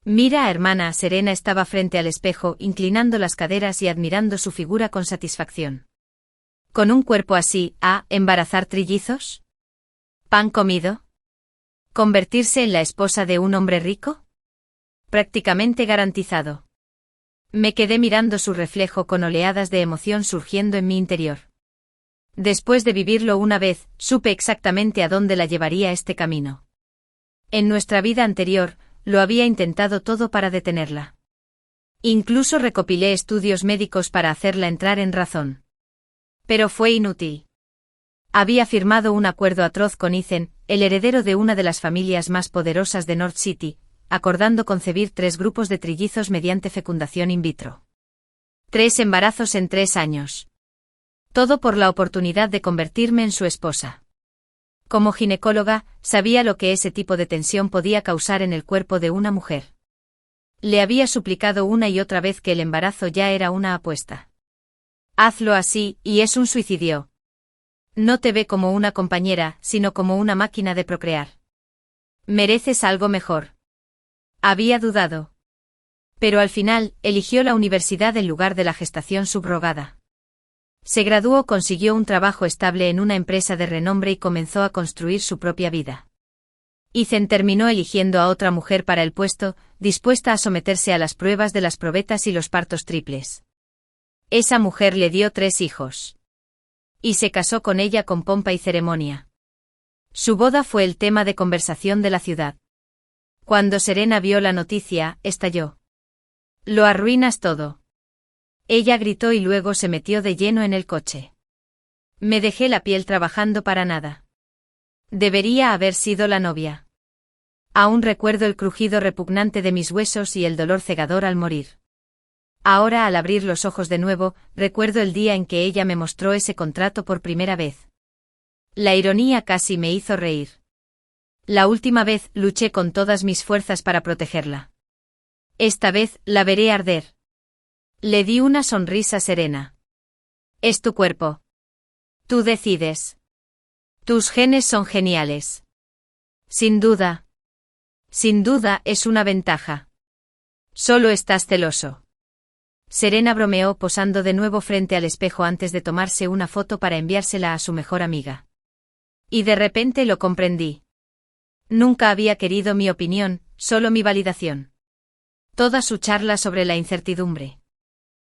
Mira, hermana. Serena estaba frente al espejo, inclinando las caderas y admirando su figura con satisfacción. ¿Con un cuerpo así, embarazar trillizos? ¿Pan comido? ¿Convertirse en la esposa de un hombre rico? Prácticamente garantizado. Me quedé mirando su reflejo con oleadas de emoción surgiendo en mi interior. Después de vivirlo una vez, supe exactamente a dónde la llevaría este camino. En nuestra vida anterior, lo había intentado todo para detenerla. Incluso recopilé estudios médicos para hacerla entrar en razón. Pero fue inútil. Había firmado un acuerdo atroz con Ethan, el heredero de una de las familias más poderosas de North City, acordando concebir 3 grupos de trillizos mediante fecundación in vitro. 3 embarazos en 3 años. Todo por la oportunidad de convertirme en su esposa. Como ginecóloga, sabía lo que ese tipo de tensión podía causar en el cuerpo de una mujer. Le había suplicado una y otra vez que el embarazo ya era una apuesta. Hazlo así, y es un suicidio. No te ve como una compañera, sino como una máquina de procrear. Mereces algo mejor. Había dudado. Pero al final, eligió la universidad en lugar de la gestación subrogada. Se graduó, consiguió un trabajo estable en una empresa de renombre y comenzó a construir su propia vida. Ethan terminó eligiendo a otra mujer para el puesto, dispuesta a someterse a las pruebas de las probetas y los partos triples. Esa mujer le dio 3 hijos. Y se casó con ella con pompa y ceremonia. Su boda fue el tema de conversación de la ciudad. Cuando Serena vio la noticia, estalló. Lo arruinas todo. Ella gritó y luego se metió de lleno en el coche. Me dejé la piel trabajando para nada. Debería haber sido la novia. Aún recuerdo el crujido repugnante de mis huesos y el dolor cegador al morir. Ahora, al abrir los ojos de nuevo, recuerdo el día en que ella me mostró ese contrato por primera vez. La ironía casi me hizo reír. La última vez luché con todas mis fuerzas para protegerla. Esta vez la veré arder. Le di una sonrisa serena. Es tu cuerpo. Tú decides. Tus genes son geniales. Sin duda. Sin duda es una ventaja. Solo estás celoso. Serena bromeó posando de nuevo frente al espejo antes de tomarse una foto para enviársela a su mejor amiga. Y de repente lo comprendí. Nunca había querido mi opinión, solo mi validación. Toda su charla sobre la incertidumbre.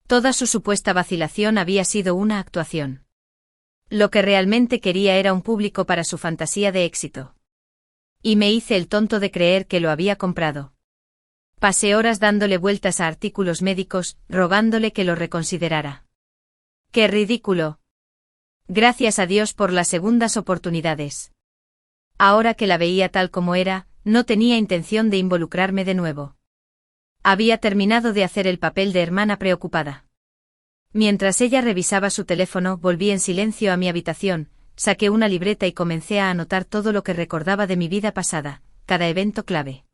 Toda su supuesta vacilación había sido una actuación. Lo que realmente quería era un público para su fantasía de éxito. Y me hice el tonto de creer que lo había comprado. Pasé horas dándole vueltas a artículos médicos, rogándole que lo reconsiderara. ¡Qué ridículo! Gracias a Dios por las segundas oportunidades. Ahora que la veía tal como era, no tenía intención de involucrarme de nuevo. Había terminado de hacer el papel de hermana preocupada. Mientras ella revisaba su teléfono, volví en silencio a mi habitación, saqué una libreta y comencé a anotar todo lo que recordaba de mi vida pasada, cada evento clave.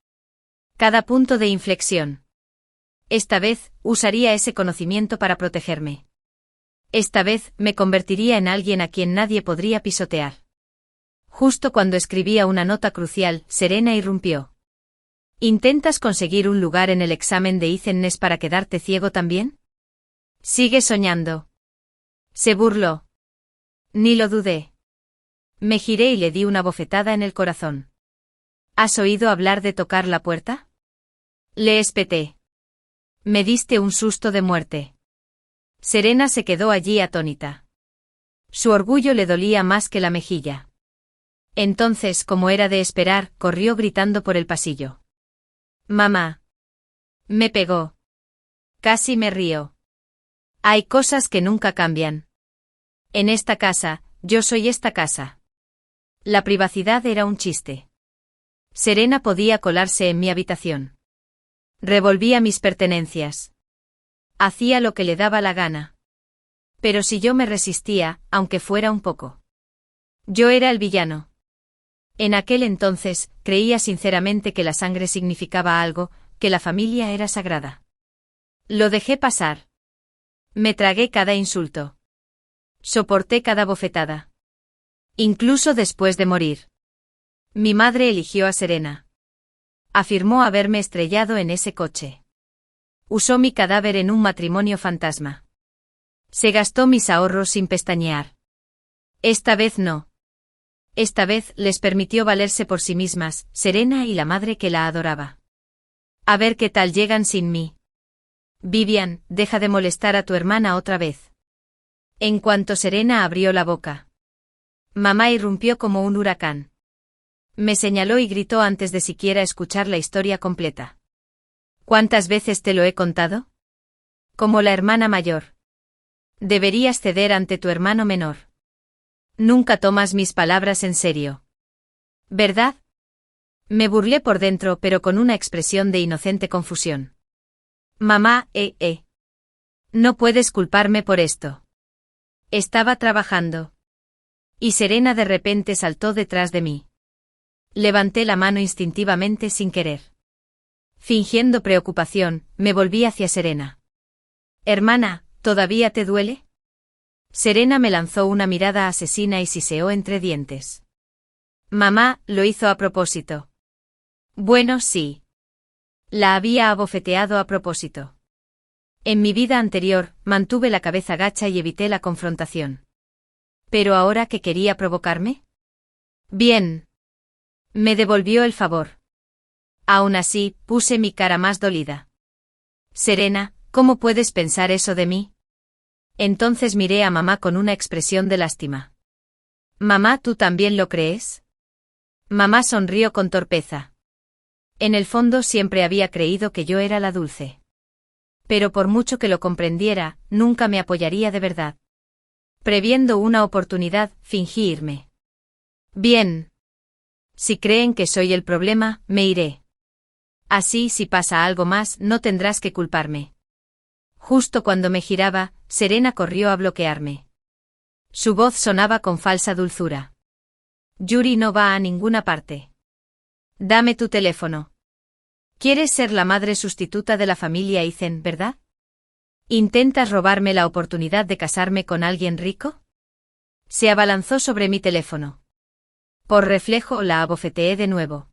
Cada punto de inflexión. Esta vez, usaría ese conocimiento para protegerme. Esta vez, me convertiría en alguien a quien nadie podría pisotear. Justo cuando escribía una nota crucial, Serena irrumpió. ¿Intentas conseguir un lugar en el examen de Ethan Ness para quedarte ciego también? Sigue soñando. Se burló. Ni lo dudé. Me giré y le di una bofetada en el corazón. ¿Has oído hablar de tocar la puerta? Le espeté. Me diste un susto de muerte. Serena se quedó allí atónita. Su orgullo le dolía más que la mejilla. Entonces, como era de esperar, corrió gritando por el pasillo. Mamá. Me pegó. Casi me río. Hay cosas que nunca cambian. En esta casa, yo soy esta casa. La privacidad era un chiste. Serena podía colarse en mi habitación. Revolvía mis pertenencias. Hacía lo que le daba la gana. Pero si yo me resistía, aunque fuera un poco. Yo era el villano. En aquel entonces, creía sinceramente que la sangre significaba algo, que la familia era sagrada. Lo dejé pasar. Me tragué cada insulto. Soporté cada bofetada. Incluso después de morir. Mi madre eligió a Serena. Afirmó haberme estrellado en ese coche. Usó mi cadáver en un matrimonio fantasma. Se gastó mis ahorros sin pestañear. Esta vez no. Esta vez les permitió valerse por sí mismas, Serena y la madre que la adoraba. A ver qué tal llegan sin mí. Vivian, deja de molestar a tu hermana otra vez. En cuanto Serena abrió la boca, mamá irrumpió como un huracán. Me señaló y gritó antes de siquiera escuchar la historia completa. ¿Cuántas veces te lo he contado? Como la hermana mayor. Deberías ceder ante tu hermano menor. Nunca tomas mis palabras en serio. ¿Verdad? Me burlé por dentro, pero con una expresión de inocente confusión. Mamá, no puedes culparme por esto. Estaba trabajando. Y Serena de repente saltó detrás de mí. Levanté la mano instintivamente sin querer. Fingiendo preocupación, me volví hacia Serena. Hermana, ¿todavía te duele? Serena me lanzó una mirada asesina y siseó entre dientes. Mamá, lo hizo a propósito. Bueno, sí. La había abofeteado a propósito. En mi vida anterior, mantuve la cabeza gacha y evité la confrontación. ¿Pero ahora que quería provocarme? Bien. Me devolvió el favor. Aún así, puse mi cara más dolida. Serena, ¿cómo puedes pensar eso de mí? Entonces miré a mamá con una expresión de lástima. Mamá, ¿tú también lo crees? Mamá sonrió con torpeza. En el fondo siempre había creído que yo era la dulce. Pero por mucho que lo comprendiera, nunca me apoyaría de verdad. Previendo una oportunidad, fingí irme. Bien. Si creen que soy el problema, me iré. Así, si pasa algo más, no tendrás que culparme. Justo cuando me giraba, Serena corrió a bloquearme. Su voz sonaba con falsa dulzura. Yuri no va a ninguna parte. Dame tu teléfono. Quieres ser la madre sustituta de la familia Aizen, ¿verdad? ¿Intentas robarme la oportunidad de casarme con alguien rico? Se abalanzó sobre mi teléfono. Por reflejo la abofeteé de nuevo.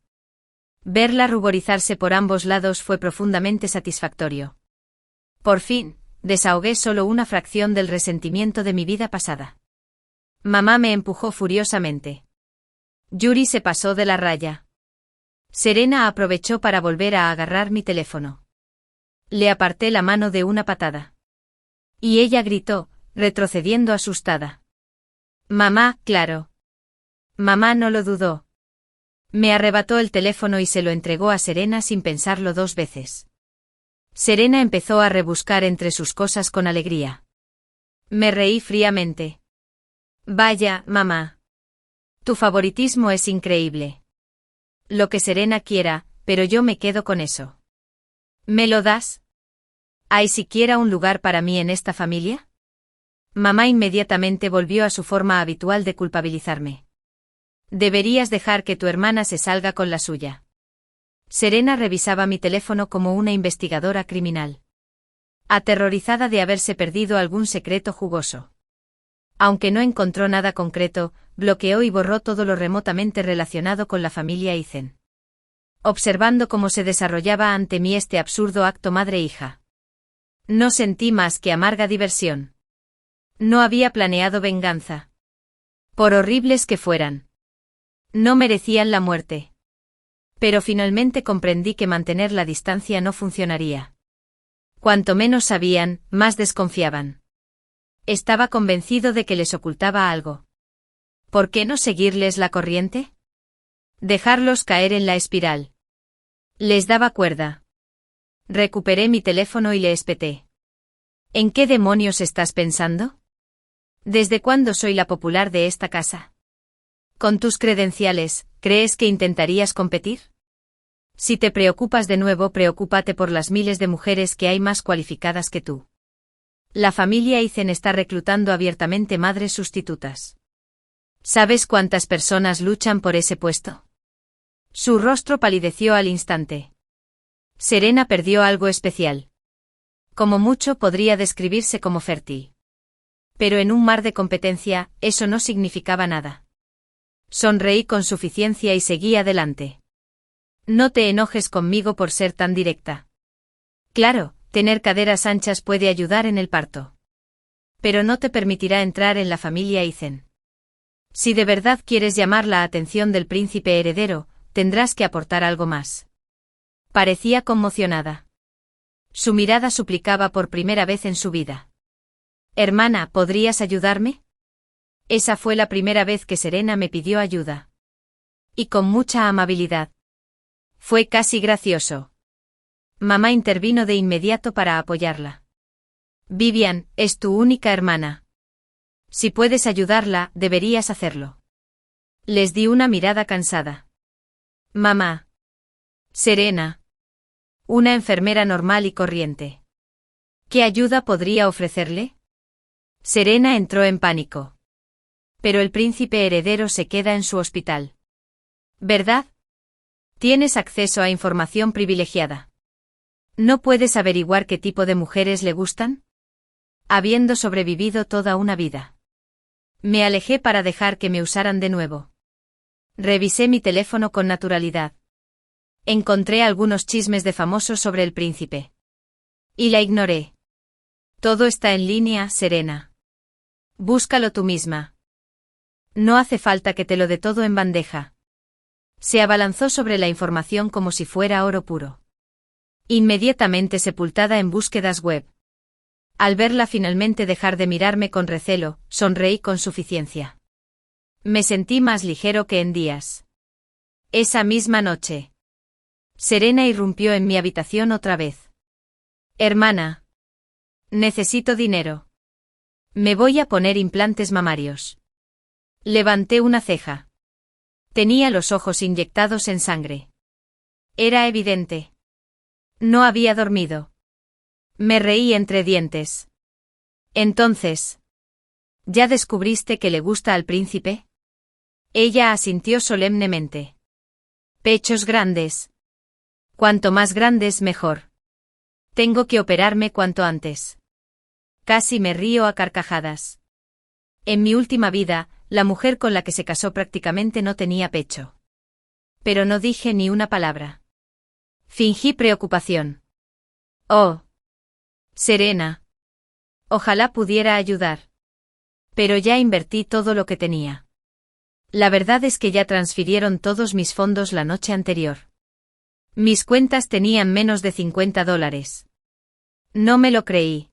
Verla ruborizarse por ambos lados fue profundamente satisfactorio. Por fin, desahogué solo una fracción del resentimiento de mi vida pasada. Mamá me empujó furiosamente. Yuri se pasó de la raya. Serena aprovechó para volver a agarrar mi teléfono. Le aparté la mano de una patada. Y ella gritó, retrocediendo asustada. Mamá, claro. Mamá no lo dudó. Me arrebató el teléfono y se lo entregó a Serena sin pensarlo dos veces. Serena empezó a rebuscar entre sus cosas con alegría. Me reí fríamente. Vaya, mamá. Tu favoritismo es increíble. Lo que Serena quiera, pero yo me quedo con eso. ¿Me lo das? ¿Hay siquiera un lugar para mí en esta familia? Mamá inmediatamente volvió a su forma habitual de culpabilizarme. Deberías dejar que tu hermana se salga con la suya. Serena revisaba mi teléfono como una investigadora criminal. Aterrorizada de haberse perdido algún secreto jugoso. Aunque no encontró nada concreto, bloqueó y borró todo lo remotamente relacionado con la familia Aizen. Observando cómo se desarrollaba ante mí este absurdo acto madre-hija. No sentí más que amarga diversión. No había planeado venganza. Por horribles que fueran. No merecían la muerte. Pero finalmente comprendí que mantener la distancia no funcionaría. Cuanto menos sabían, más desconfiaban. Estaba convencido de que les ocultaba algo. ¿Por qué no seguirles la corriente? Dejarlos caer en la espiral. Les daba cuerda. Recuperé mi teléfono y le espeté. ¿En qué demonios estás pensando? ¿Desde cuándo soy la popular de esta casa? Con tus credenciales, ¿crees que intentarías competir? Si te preocupas de nuevo, preocúpate por las miles de mujeres que hay más cualificadas que tú. La familia Aizen está reclutando abiertamente madres sustitutas. ¿Sabes cuántas personas luchan por ese puesto? Su rostro palideció al instante. Serena perdió algo especial. Como mucho podría describirse como fértil. Pero en un mar de competencia, eso no significaba nada. Sonreí con suficiencia y seguí adelante. No te enojes conmigo por ser tan directa. Claro, tener caderas anchas puede ayudar en el parto. Pero no te permitirá entrar en la familia Aizen. Si de verdad quieres llamar la atención del príncipe heredero, tendrás que aportar algo más. Parecía conmocionada. Su mirada suplicaba por primera vez en su vida. Hermana, ¿podrías ayudarme? Esa fue la primera vez que Serena me pidió ayuda. Y con mucha amabilidad. Fue casi gracioso. Mamá intervino de inmediato para apoyarla. Vivian, es tu única hermana. Si puedes ayudarla, deberías hacerlo. Les di una mirada cansada. Mamá. Serena. Una enfermera normal y corriente. ¿Qué ayuda podría ofrecerle? Serena entró en pánico. Pero el príncipe heredero se queda en su hospital. ¿Verdad? Tienes acceso a información privilegiada. ¿No puedes averiguar qué tipo de mujeres le gustan? Habiendo sobrevivido toda una vida. Me alejé para dejar que me usaran de nuevo. Revisé mi teléfono con naturalidad. Encontré algunos chismes de famosos sobre el príncipe. Y la ignoré. Todo está en línea, Serena. Búscalo tú misma. No hace falta que te lo dé todo en bandeja. Se abalanzó sobre la información como si fuera oro puro. Inmediatamente sepultada en búsquedas web. Al verla finalmente dejar de mirarme con recelo, sonreí con suficiencia. Me sentí más ligero que en días. Esa misma noche. Serena irrumpió en mi habitación otra vez. Hermana. Necesito dinero. Me voy a poner implantes mamarios. Levanté una ceja. Tenía los ojos inyectados en sangre. Era evidente. No había dormido. Me reí entre dientes. Entonces. ¿Ya descubriste que le gusta al príncipe? Ella asintió solemnemente. Pechos grandes. Cuanto más grandes, mejor. Tengo que operarme cuanto antes. Casi me río a carcajadas. En mi última vida, la mujer con la que se casó prácticamente no tenía pecho. Pero no dije ni una palabra. Fingí preocupación. Oh. Serena. Ojalá pudiera ayudar. Pero ya invertí todo lo que tenía. La verdad es que ya transfirieron todos mis fondos la noche anterior. Mis cuentas tenían menos de $50. No me lo creí.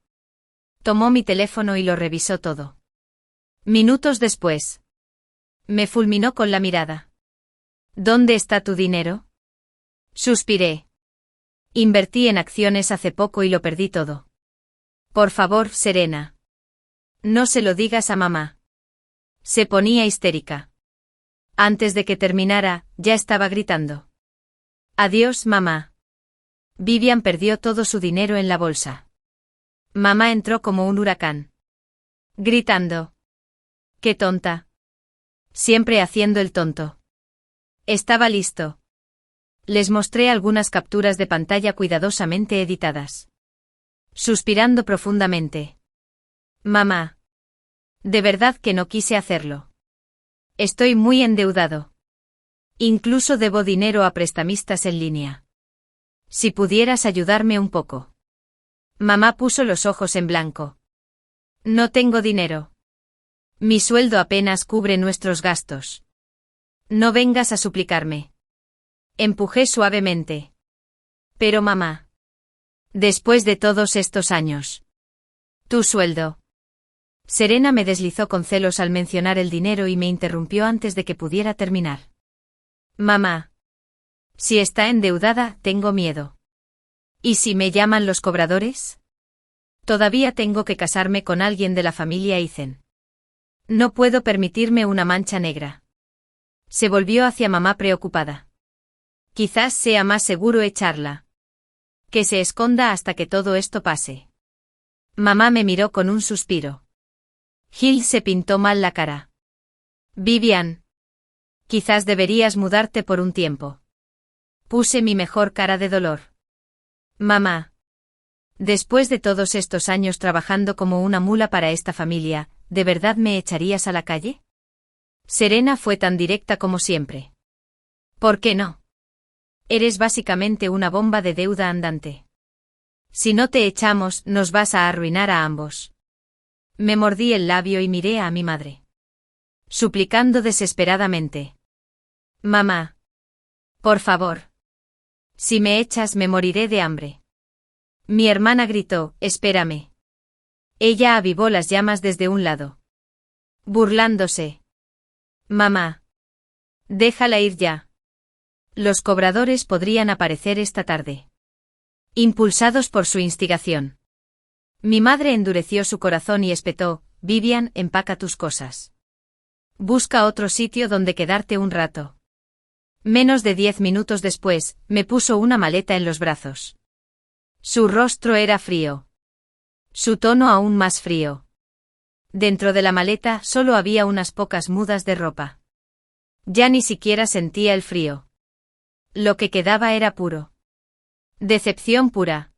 Tomó mi teléfono y lo revisó todo. Minutos después. Me fulminó con la mirada. ¿Dónde está tu dinero? Suspiré. Invertí en acciones hace poco y lo perdí todo. Por favor, Serena. No se lo digas a mamá. Se ponía histérica. Antes de que terminara, ya estaba gritando. Adiós, mamá. Vivian perdió todo su dinero en la bolsa. Mamá entró como un huracán. Gritando. ¡Qué tonta! Siempre haciendo el tonto. Estaba listo. Les mostré algunas capturas de pantalla cuidadosamente editadas. Suspirando profundamente. Mamá. De verdad que no quise hacerlo. Estoy muy endeudado. Incluso debo dinero a prestamistas en línea. Si pudieras ayudarme un poco. Mamá puso los ojos en blanco. No tengo dinero. Mi sueldo apenas cubre nuestros gastos. No vengas a suplicarme. Empujé suavemente. Pero mamá. Después de todos estos años. Tu sueldo. Serena me deslizó con celos al mencionar el dinero y me interrumpió antes de que pudiera terminar. Mamá. Si está endeudada, tengo miedo. ¿Y si me llaman los cobradores? Todavía tengo que casarme con alguien de la familia Aizen. No puedo permitirme una mancha negra. Se volvió hacia mamá preocupada. Quizás sea más seguro echarla. Que se esconda hasta que todo esto pase. Mamá me miró con un suspiro. Gil se pintó mal la cara. Vivian. Quizás deberías mudarte por un tiempo. Puse mi mejor cara de dolor. Mamá. Después de todos estos años trabajando como una mula para esta familia, ¿de verdad me echarías a la calle? Serena fue tan directa como siempre. ¿Por qué no? Eres básicamente una bomba de deuda andante. Si no te echamos, nos vas a arruinar a ambos. Me mordí el labio y miré a mi madre, suplicando desesperadamente. Mamá. Por favor. Si me echas me moriré de hambre. Mi hermana gritó, espérame. Ella avivó las llamas desde un lado, burlándose. Mamá. Déjala ir ya. Los cobradores podrían aparecer esta tarde. Impulsados por su instigación. Mi madre endureció su corazón y espetó, Vivian, empaca tus cosas. Busca otro sitio donde quedarte un rato. Menos de 10 minutos después, me puso una maleta en los brazos. Su rostro era frío. Su tono aún más frío. Dentro de la maleta solo había unas pocas mudas de ropa. Ya ni siquiera sentía el frío. Lo que quedaba era puro. Decepción pura.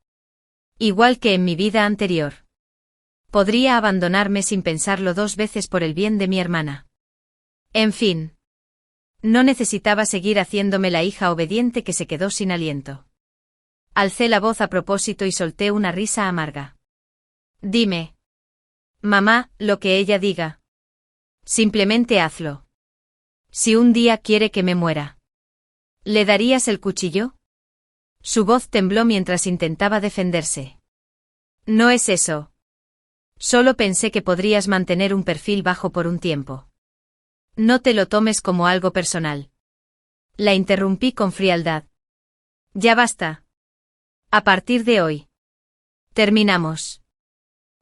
Igual que en mi vida anterior. Podría abandonarme sin pensarlo 2 veces por el bien de mi hermana. En fin. No necesitaba seguir haciéndome la hija obediente que se quedó sin aliento. Alcé la voz a propósito y solté una risa amarga. Dime. Mamá, lo que ella diga. Simplemente hazlo. Si un día quiere que me muera. ¿Le darías el cuchillo? Su voz tembló mientras intentaba defenderse. No es eso. Solo pensé que podrías mantener un perfil bajo por un tiempo. No te lo tomes como algo personal. La interrumpí con frialdad. Ya basta. A partir de hoy. Terminamos.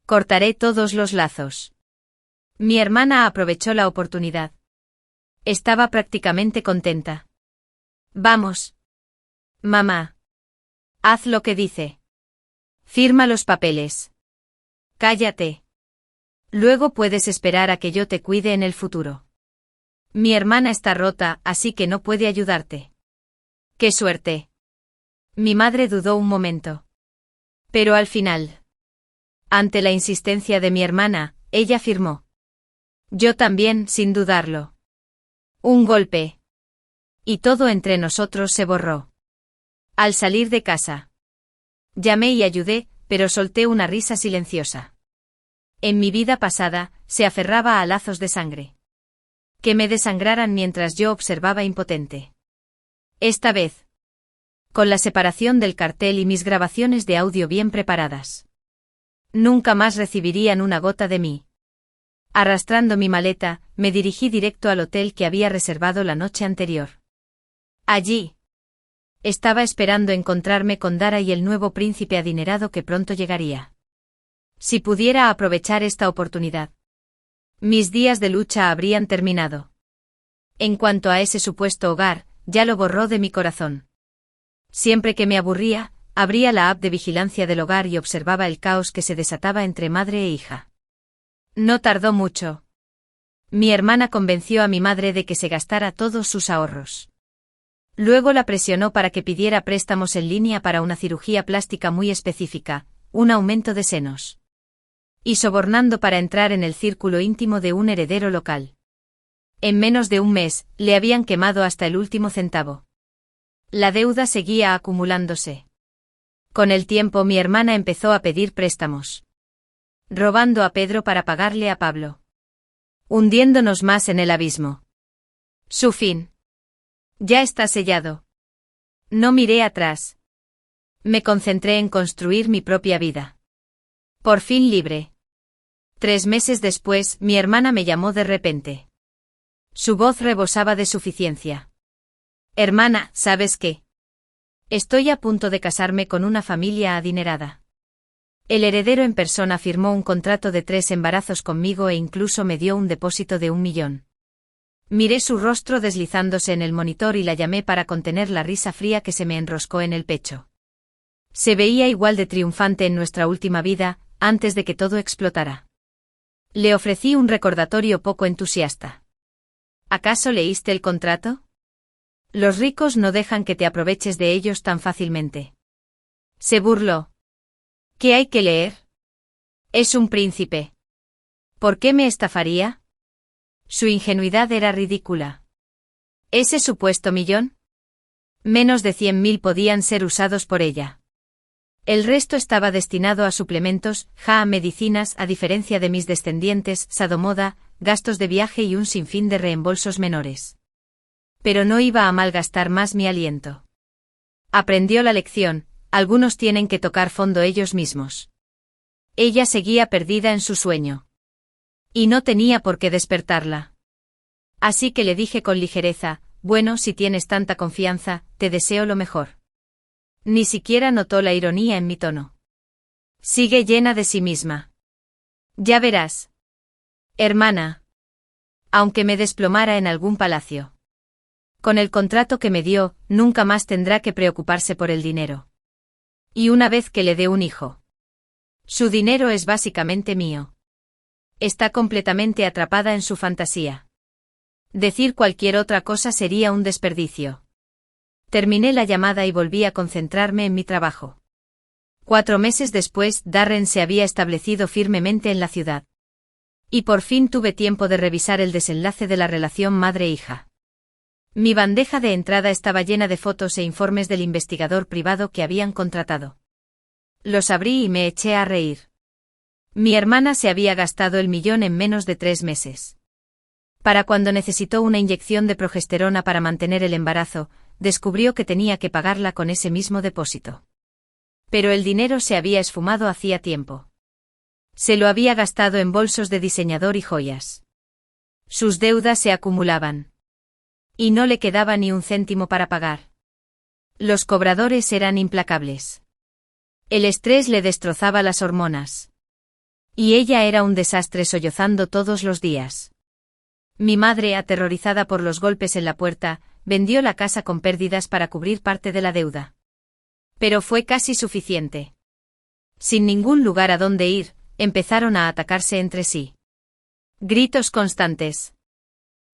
Cortaré todos los lazos. Mi hermana aprovechó la oportunidad. Estaba prácticamente contenta. Vamos. Mamá. Haz lo que dice. Firma los papeles. Cállate. Luego puedes esperar a que yo te cuide en el futuro. Mi hermana está rota, así que no puede ayudarte. ¡Qué suerte! Mi madre dudó un momento. Pero al final, ante la insistencia de mi hermana, ella firmó. Yo también, sin dudarlo. Un golpe. Y todo entre nosotros se borró. Al salir de casa. Llamé y ayudé, pero solté una risa silenciosa. En mi vida pasada, se aferraba a lazos de sangre. Que me desangraran mientras yo observaba impotente. Esta vez. Con la separación del cartel y mis grabaciones de audio bien preparadas. Nunca más recibirían una gota de mí. Arrastrando mi maleta, me dirigí directo al hotel que había reservado la noche anterior. Allí. Estaba esperando encontrarme con Dara y el nuevo príncipe adinerado que pronto llegaría. Si pudiera aprovechar esta oportunidad. Mis días de lucha habrían terminado. En cuanto a ese supuesto hogar, ya lo borró de mi corazón. Siempre que me aburría, abría la app de vigilancia del hogar y observaba el caos que se desataba entre madre e hija. No tardó mucho. Mi hermana convenció a mi madre de que se gastara todos sus ahorros. Luego la presionó para que pidiera préstamos en línea para una cirugía plástica muy específica, un aumento de senos. Y sobornando para entrar en el círculo íntimo de un heredero local. En menos de un mes, le habían quemado hasta el último centavo. La deuda seguía acumulándose. Con el tiempo mi hermana empezó a pedir préstamos. Robando a Pedro para pagarle a Pablo. Hundiéndonos más en el abismo. Su fin. Ya está sellado. No miré atrás. Me concentré en construir mi propia vida. Por fin libre. 3 meses después, mi hermana me llamó de repente. Su voz rebosaba de suficiencia. Hermana, ¿sabes qué? Estoy a punto de casarme con una familia adinerada. El heredero en persona firmó un contrato de 3 embarazos conmigo e incluso me dio un depósito de 1 millón. Miré su rostro deslizándose en el monitor y la llamé para contener la risa fría que se me enroscó en el pecho. Se veía igual de triunfante en nuestra última vida, antes de que todo explotara. Le ofrecí un recordatorio poco entusiasta. ¿Acaso leíste el contrato? Los ricos no dejan que te aproveches de ellos tan fácilmente. Se burló. ¿Qué hay que leer? Es un príncipe. ¿Por qué me estafaría? Su ingenuidad era ridícula. ¿Ese supuesto millón? Menos de 100.000 podían ser usados por ella. El resto estaba destinado a suplementos, a medicinas, a diferencia de mis descendientes, sadomoda, gastos de viaje y un sinfín de reembolsos menores. Pero no iba a malgastar más mi aliento. Aprendió la lección, algunos tienen que tocar fondo ellos mismos. Ella seguía perdida en su sueño. Y no tenía por qué despertarla. Así que le dije con ligereza, bueno, si tienes tanta confianza, te deseo lo mejor. Ni siquiera notó la ironía en mi tono. Sigue llena de sí misma. Ya verás. Hermana. Aunque me desplomara en algún palacio. Con el contrato que me dio, nunca más tendrá que preocuparse por el dinero. Y una vez que le dé un hijo. Su dinero es básicamente mío. Está completamente atrapada en su fantasía. Decir cualquier otra cosa sería un desperdicio. Terminé la llamada y volví a concentrarme en mi trabajo. 4 meses después, Darren se había establecido firmemente en la ciudad. Y por fin tuve tiempo de revisar el desenlace de la relación madre-hija. Mi bandeja de entrada estaba llena de fotos e informes del investigador privado que habían contratado. Los abrí y me eché a reír. Mi hermana se había gastado el millón en menos de 3 meses. Para cuando necesitó una inyección de progesterona para mantener el embarazo, descubrió que tenía que pagarla con ese mismo depósito. Pero el dinero se había esfumado hacía tiempo. Se lo había gastado en bolsos de diseñador y joyas. Sus deudas se acumulaban. Y no le quedaba ni un céntimo para pagar. Los cobradores eran implacables. El estrés le destrozaba las hormonas. Y ella era un desastre sollozando todos los días. Mi madre, aterrorizada por los golpes en la puerta, vendió la casa con pérdidas para cubrir parte de la deuda. Pero fue casi suficiente. Sin ningún lugar a donde ir, empezaron a atacarse entre sí. Gritos constantes.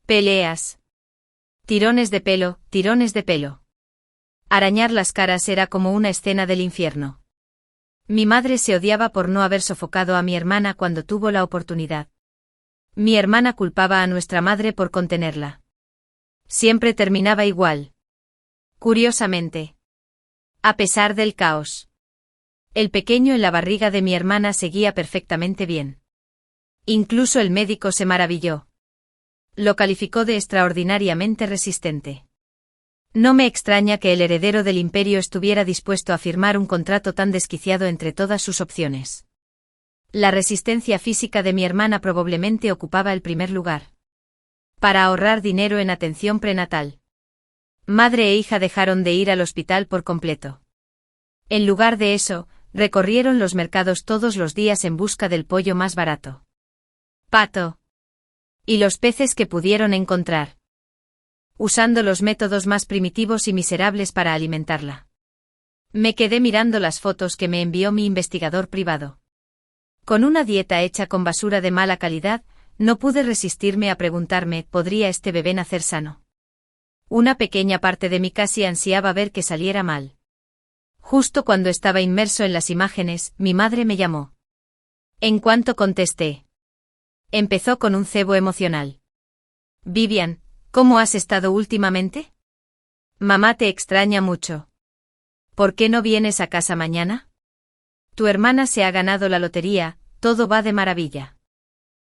Peleas. Tirones de pelo, tirones de pelo. Arañar las caras era como una escena del infierno. Mi madre se odiaba por no haber sofocado a mi hermana cuando tuvo la oportunidad. Mi hermana culpaba a nuestra madre por contenerla. Siempre terminaba igual. Curiosamente. A pesar del caos. El pequeño en la barriga de mi hermana seguía perfectamente bien. Incluso el médico se maravilló. Lo calificó de extraordinariamente resistente. No me extraña que el heredero del imperio estuviera dispuesto a firmar un contrato tan desquiciado entre todas sus opciones. La resistencia física de mi hermana probablemente ocupaba el primer lugar. Para ahorrar dinero en atención prenatal. Madre e hija dejaron de ir al hospital por completo. En lugar de eso, recorrieron los mercados todos los días en busca del pollo más barato. Pato. Y los peces que pudieron encontrar. Usando los métodos más primitivos y miserables para alimentarla. Me quedé mirando las fotos que me envió mi investigador privado. Con una dieta hecha con basura de mala calidad, no pude resistirme a preguntarme, ¿podría este bebé nacer sano? Una pequeña parte de mí casi ansiaba ver que saliera mal. Justo cuando estaba inmerso en las imágenes, mi madre me llamó. En cuanto contesté. Empezó con un cebo emocional. Vivian, ¿cómo has estado últimamente? Mamá te extraña mucho. ¿Por qué no vienes a casa mañana? Tu hermana se ha ganado la lotería, todo va de maravilla.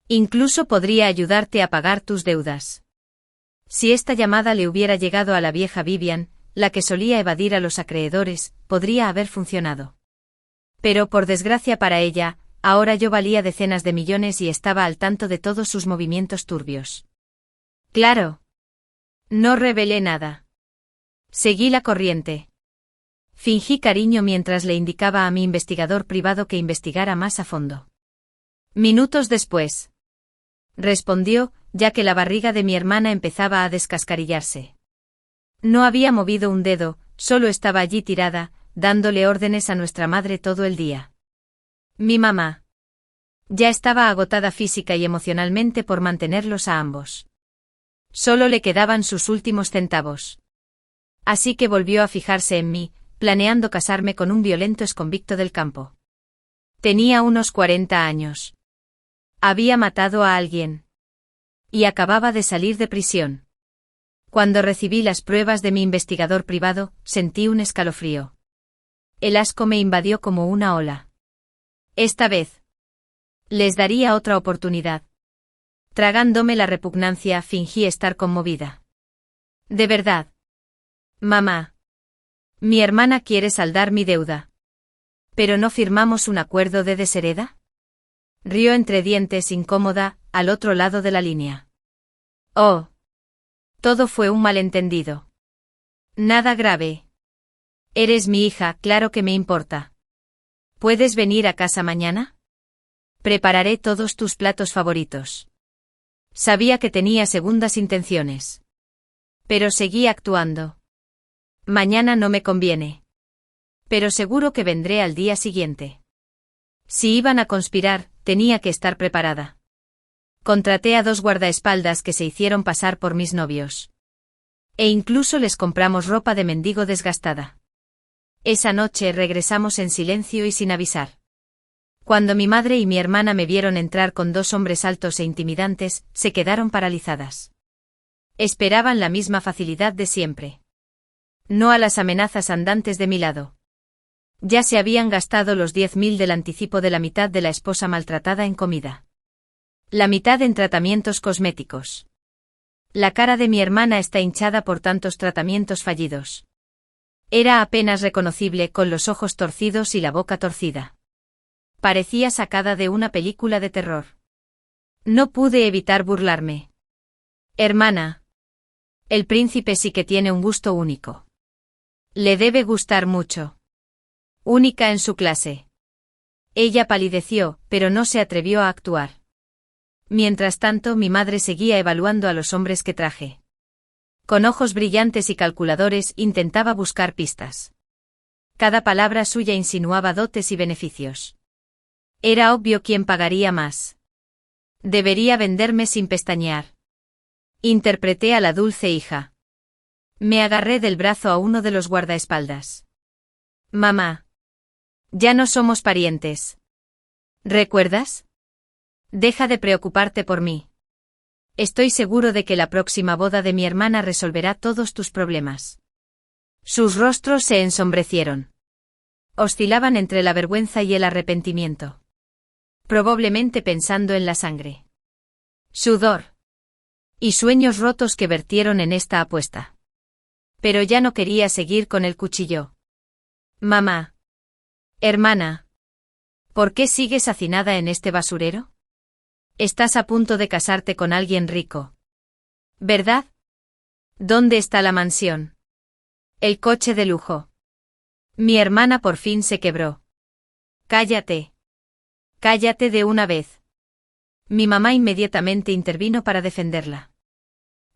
Incluso podría ayudarte a pagar tus deudas. Si esta llamada le hubiera llegado a la vieja Vivian, la que solía evadir a los acreedores, podría haber funcionado. Pero por desgracia para ella, ahora yo valía decenas de millones y estaba al tanto de todos sus movimientos turbios. Claro. No revelé nada. Seguí la corriente. Fingí cariño mientras le indicaba a mi investigador privado que investigara más a fondo. Minutos después. Respondió, ya que la barriga de mi hermana empezaba a descascarillarse. No había movido un dedo, solo estaba allí tirada, dándole órdenes a nuestra madre todo el día. Mi mamá. Ya estaba agotada física y emocionalmente por mantenerlos a ambos. Solo le quedaban sus últimos centavos. Así que volvió a fijarse en mí, planeando casarme con un violento exconvicto del campo. Tenía unos 40 años. Había matado a alguien. Y acababa de salir de prisión. Cuando recibí las pruebas de mi investigador privado, sentí un escalofrío. El asco me invadió como una ola. Esta vez les daría otra oportunidad. Tragándome la repugnancia, fingí estar conmovida. De verdad. Mamá. Mi hermana quiere saldar mi deuda. ¿Pero no firmamos un acuerdo de deshereda? Rió entre dientes, incómoda, al otro lado de la línea. Oh. Todo fue un malentendido. Nada grave. Eres mi hija, claro que me importa. ¿Puedes venir a casa mañana? Prepararé todos tus platos favoritos. Sabía que tenía segundas intenciones. Pero seguí actuando. Mañana no me conviene. Pero seguro que vendré al día siguiente. Si iban a conspirar, tenía que estar preparada. Contraté a 2 guardaespaldas que se hicieron pasar por mis novios. E incluso les compramos ropa de mendigo desgastada. Esa noche regresamos en silencio y sin avisar. Cuando mi madre y mi hermana me vieron entrar con 2 hombres altos e intimidantes, se quedaron paralizadas. Esperaban la misma facilidad de siempre. No a las amenazas andantes de mi lado. Ya se habían gastado los 10.000 del anticipo de la mitad de la esposa maltratada en comida. La mitad en tratamientos cosméticos. La cara de mi hermana está hinchada por tantos tratamientos fallidos. Era apenas reconocible con los ojos torcidos y la boca torcida. Parecía sacada de una película de terror. No pude evitar burlarme. Hermana. El príncipe sí que tiene un gusto único. Le debe gustar mucho. Única en su clase. Ella palideció, pero no se atrevió a actuar. Mientras tanto, mi madre seguía evaluando a los hombres que traje. Con ojos brillantes y calculadores intentaba buscar pistas. Cada palabra suya insinuaba dotes y beneficios. Era obvio quién pagaría más. Debería venderme sin pestañear. Interpreté a la dulce hija. Me agarré del brazo a uno de los guardaespaldas. Mamá. Ya no somos parientes. ¿Recuerdas? Deja de preocuparte por mí. Estoy seguro de que la próxima boda de mi hermana resolverá todos tus problemas. Sus rostros se ensombrecieron. Oscilaban entre la vergüenza y el arrepentimiento. Probablemente pensando en la sangre. Sudor. Y sueños rotos que vertieron en esta apuesta. Pero ya no quería seguir con el cuchillo. Mamá. Hermana. ¿Por qué sigues hacinada en este basurero? Estás a punto de casarte con alguien rico. ¿Verdad? ¿Dónde está la mansión? El coche de lujo. Mi hermana por fin se quebró. Cállate. Cállate de una vez. Mi mamá inmediatamente intervino para defenderla.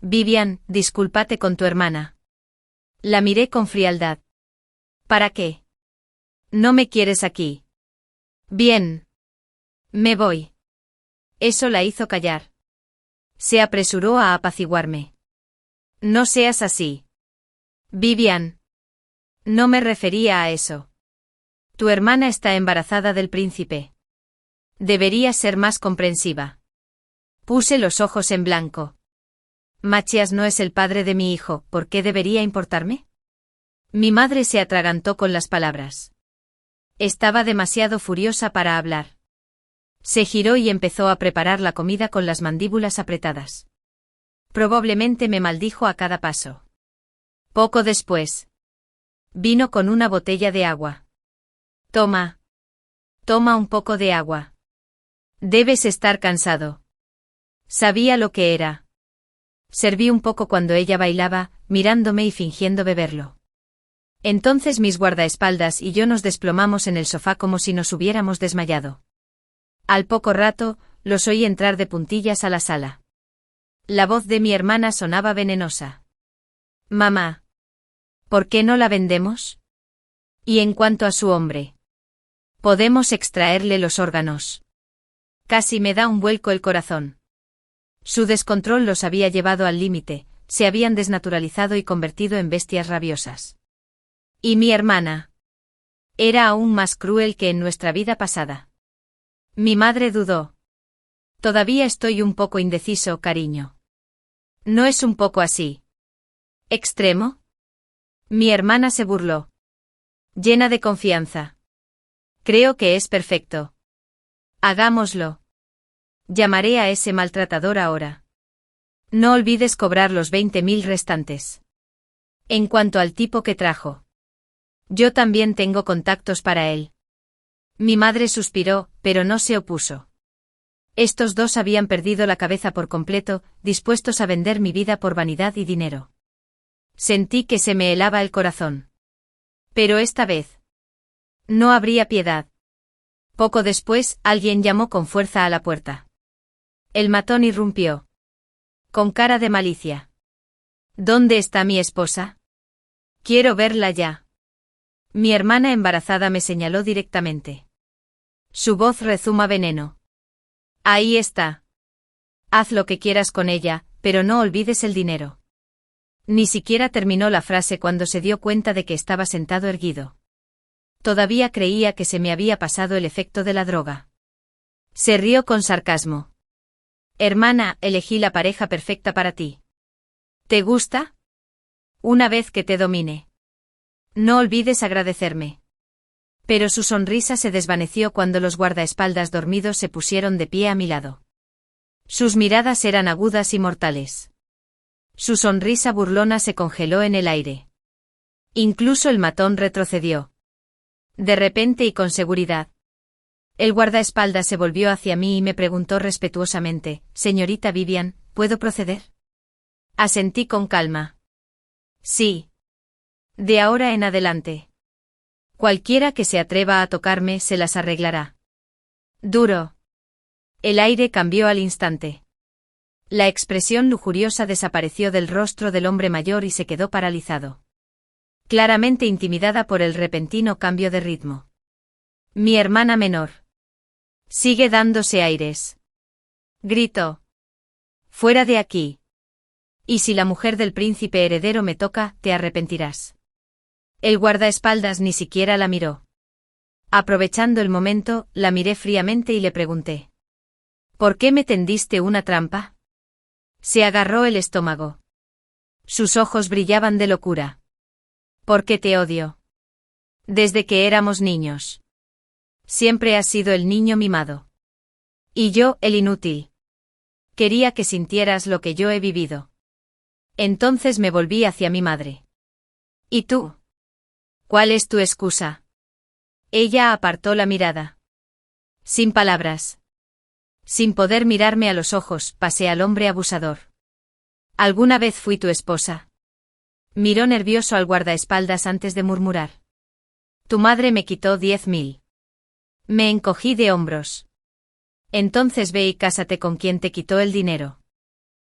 Vivian, discúlpate con tu hermana. La miré con frialdad. ¿Para qué? No me quieres aquí. Bien. Me voy. Eso la hizo callar. Se apresuró a apaciguarme. No seas así. Vivian. No me refería a eso. Tu hermana está embarazada del príncipe. Deberías ser más comprensiva. Puse los ojos en blanco. Machias no es el padre de mi hijo, ¿por qué debería importarme? Mi madre se atragantó con las palabras. Estaba demasiado furiosa para hablar. Se giró y empezó a preparar la comida con las mandíbulas apretadas. Probablemente me maldijo a cada paso. Poco después. Vino con una botella de agua. Toma. Toma un poco de agua. Debes estar cansado. Sabía lo que era. Serví un poco cuando ella bailaba, mirándome y fingiendo beberlo. Entonces mis guardaespaldas y yo nos desplomamos en el sofá como si nos hubiéramos desmayado. Al poco rato, los oí entrar de puntillas a la sala. La voz de mi hermana sonaba venenosa. Mamá. ¿Por qué no la vendemos? Y en cuanto a su hombre. Podemos extraerle los órganos. Casi me da un vuelco el corazón. Su descontrol los había llevado al límite, se habían desnaturalizado y convertido en bestias rabiosas. ¿Y mi hermana? Era aún más cruel que en nuestra vida pasada. Mi madre dudó. Todavía estoy un poco indeciso, cariño. No es un poco así. ¿Extremo? Mi hermana se burló. Llena de confianza. Creo que es perfecto. Hagámoslo. Llamaré a ese maltratador ahora. No olvides cobrar los 20.000 restantes. En cuanto al tipo que trajo. Yo también tengo contactos para él. Mi madre suspiró, pero no se opuso. Estos dos habían perdido la cabeza por completo, dispuestos a vender mi vida por vanidad y dinero. Sentí que se me helaba el corazón. Pero esta vez. No habría piedad. Poco después, alguien llamó con fuerza a la puerta. El matón irrumpió. Con cara de malicia. ¿Dónde está mi esposa? Quiero verla ya. Mi hermana embarazada me señaló directamente. Su voz rezuma veneno. Ahí está. Haz lo que quieras con ella, pero no olvides el dinero. Ni siquiera terminó la frase cuando se dio cuenta de que estaba sentado erguido. Todavía creía que se me había pasado el efecto de la droga. Se rió con sarcasmo. Hermana, elegí la pareja perfecta para ti. ¿Te gusta? Una vez que te domine. No olvides agradecerme. Pero su sonrisa se desvaneció cuando los guardaespaldas dormidos se pusieron de pie a mi lado. Sus miradas eran agudas y mortales. Su sonrisa burlona se congeló en el aire. Incluso el matón retrocedió. De repente y con seguridad. El guardaespaldas se volvió hacia mí y me preguntó respetuosamente, «Señorita Vivian, ¿puedo proceder?» Asentí con calma. Sí. De ahora en adelante. Cualquiera que se atreva a tocarme se las arreglará. Duro. El aire cambió al instante. La expresión lujuriosa desapareció del rostro del hombre mayor y se quedó paralizado. Claramente intimidada por el repentino cambio de ritmo. Mi hermana menor. Sigue dándose aires. Gritó. Fuera de aquí. Y si la mujer del príncipe heredero me toca, te arrepentirás. El guardaespaldas ni siquiera la miró. Aprovechando el momento, la miré fríamente y le pregunté. ¿Por qué me tendiste una trampa? Se agarró el estómago. Sus ojos brillaban de locura. ¿Por qué te odio? Desde que éramos niños. Siempre has sido el niño mimado. Y yo, el inútil. Quería que sintieras lo que yo he vivido. Entonces me volví hacia mi madre. ¿Y tú? ¿Cuál es tu excusa? Ella apartó la mirada. Sin palabras. Sin poder mirarme a los ojos, pasé al hombre abusador. ¿Alguna vez fui tu esposa? Miró nervioso al guardaespaldas antes de murmurar. Tu madre me quitó 10.000. Me encogí de hombros. Entonces ve y cásate con quien te quitó el dinero.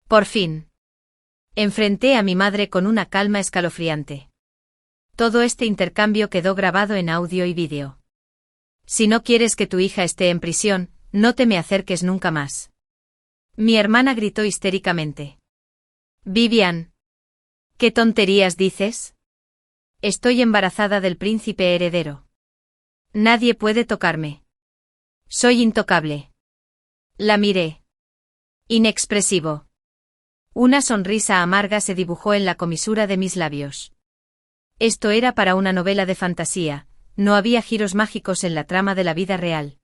Por fin. Enfrenté a mi madre con una calma escalofriante. Todo este intercambio quedó grabado en audio y vídeo. Si no quieres que tu hija esté en prisión, no te me acerques nunca más. Mi hermana gritó histéricamente. Vivian. ¿Qué tonterías dices? Estoy embarazada del príncipe heredero. Nadie puede tocarme. Soy intocable. La miré. Inexpresivo. Una sonrisa amarga se dibujó en la comisura de mis labios. Esto era para una novela de fantasía, no había giros mágicos en la trama de la vida real.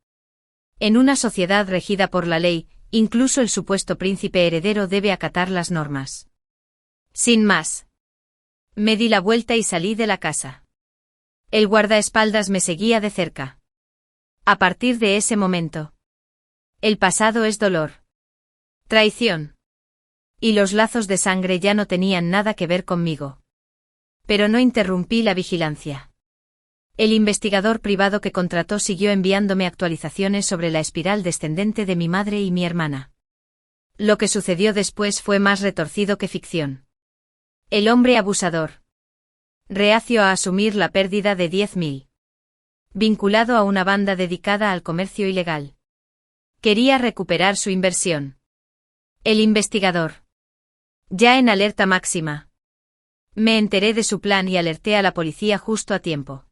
En una sociedad regida por la ley, incluso el supuesto príncipe heredero debe acatar las normas. Sin más. Me di la vuelta y salí de la casa. El guardaespaldas me seguía de cerca. A partir de ese momento. El pasado es dolor. Traición. Y los lazos de sangre ya no tenían nada que ver conmigo. Pero no interrumpí la vigilancia. El investigador privado que contrató siguió enviándome actualizaciones sobre la espiral descendente de mi madre y mi hermana. Lo que sucedió después fue más retorcido que ficción. El hombre abusador. Reacio a asumir la pérdida de 10.000. Vinculado a una banda dedicada al comercio ilegal. Quería recuperar su inversión. El investigador. Ya en alerta máxima. Me enteré de su plan y alerté a la policía justo a tiempo.